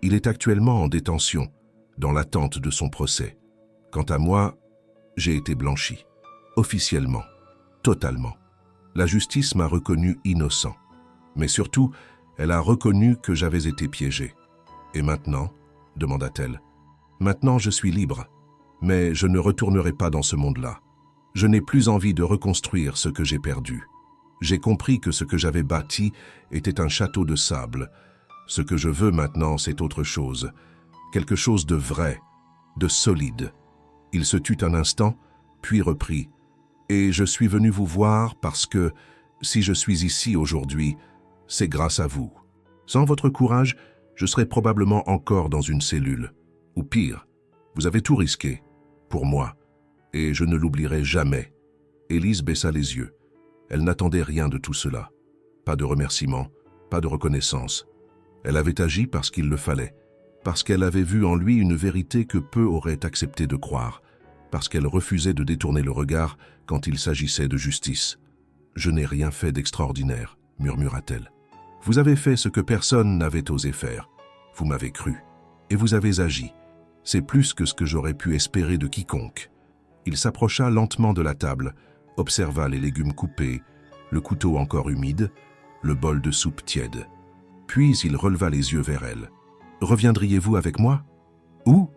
Il est actuellement en détention, dans l'attente de son procès. Quant à moi, j'ai été blanchi. Officiellement. Totalement. La justice m'a reconnu innocent. Mais surtout, elle a reconnu que j'avais été piégé. Et maintenant, demanda-t-elle, maintenant je suis libre, mais je ne retournerai pas dans ce monde-là. Je n'ai plus envie de reconstruire ce que j'ai perdu. J'ai compris que ce que j'avais bâti était un château de sable. Ce que je veux maintenant, c'est autre chose. Quelque chose de vrai, de solide. Il se tut un instant, puis reprit. Et je suis venu vous voir parce que, si je suis ici aujourd'hui, c'est grâce à vous. Sans votre courage, je serais probablement encore dans une cellule. Ou pire, vous avez tout risqué, pour moi, et je ne l'oublierai jamais. Élise baissa les yeux. Elle n'attendait rien de tout cela. Pas de remerciement, pas de reconnaissance. Elle avait agi parce qu'il le fallait, parce qu'elle avait vu en lui une vérité que peu auraient accepté de croire, parce qu'elle refusait de détourner le regard quand il s'agissait de justice. « Je n'ai rien fait d'extraordinaire », murmura-t-elle. « Vous avez fait ce que personne n'avait osé faire. Vous m'avez cru, et vous avez agi. C'est plus que ce que j'aurais pu espérer de quiconque. » Il s'approcha lentement de la table, observa les légumes coupés, le couteau encore humide, le bol de soupe tiède. Puis il releva les yeux vers elle. « Reviendriez-vous avec moi ? »« Où ? » ?»«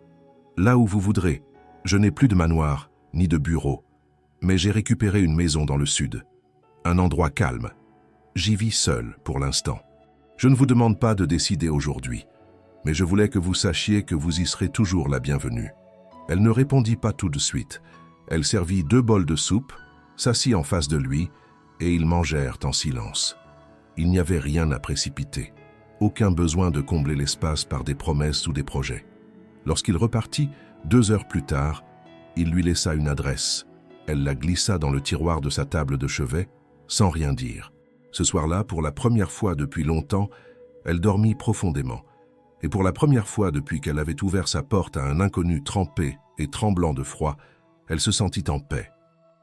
Là où vous voudrez. Je n'ai plus de manoir, ni de bureau. Mais j'ai récupéré une maison dans le sud. Un endroit calme. J'y vis seul, pour l'instant. Je ne vous demande pas de décider aujourd'hui, mais je voulais que vous sachiez que vous y serez toujours la bienvenue. » Elle ne répondit pas tout de suite. Elle servit 2 bols de soupe, s'assit en face de lui, et ils mangèrent en silence. Il n'y avait rien à précipiter. Aucun besoin de combler l'espace par des promesses ou des projets. Lorsqu'il repartit, 2 heures plus tard, il lui laissa une adresse. Elle la glissa dans le tiroir de sa table de chevet, sans rien dire. Ce soir-là, pour la première fois depuis longtemps, elle dormit profondément. Et pour la première fois depuis qu'elle avait ouvert sa porte à un inconnu trempé et tremblant de froid, elle se sentit en paix.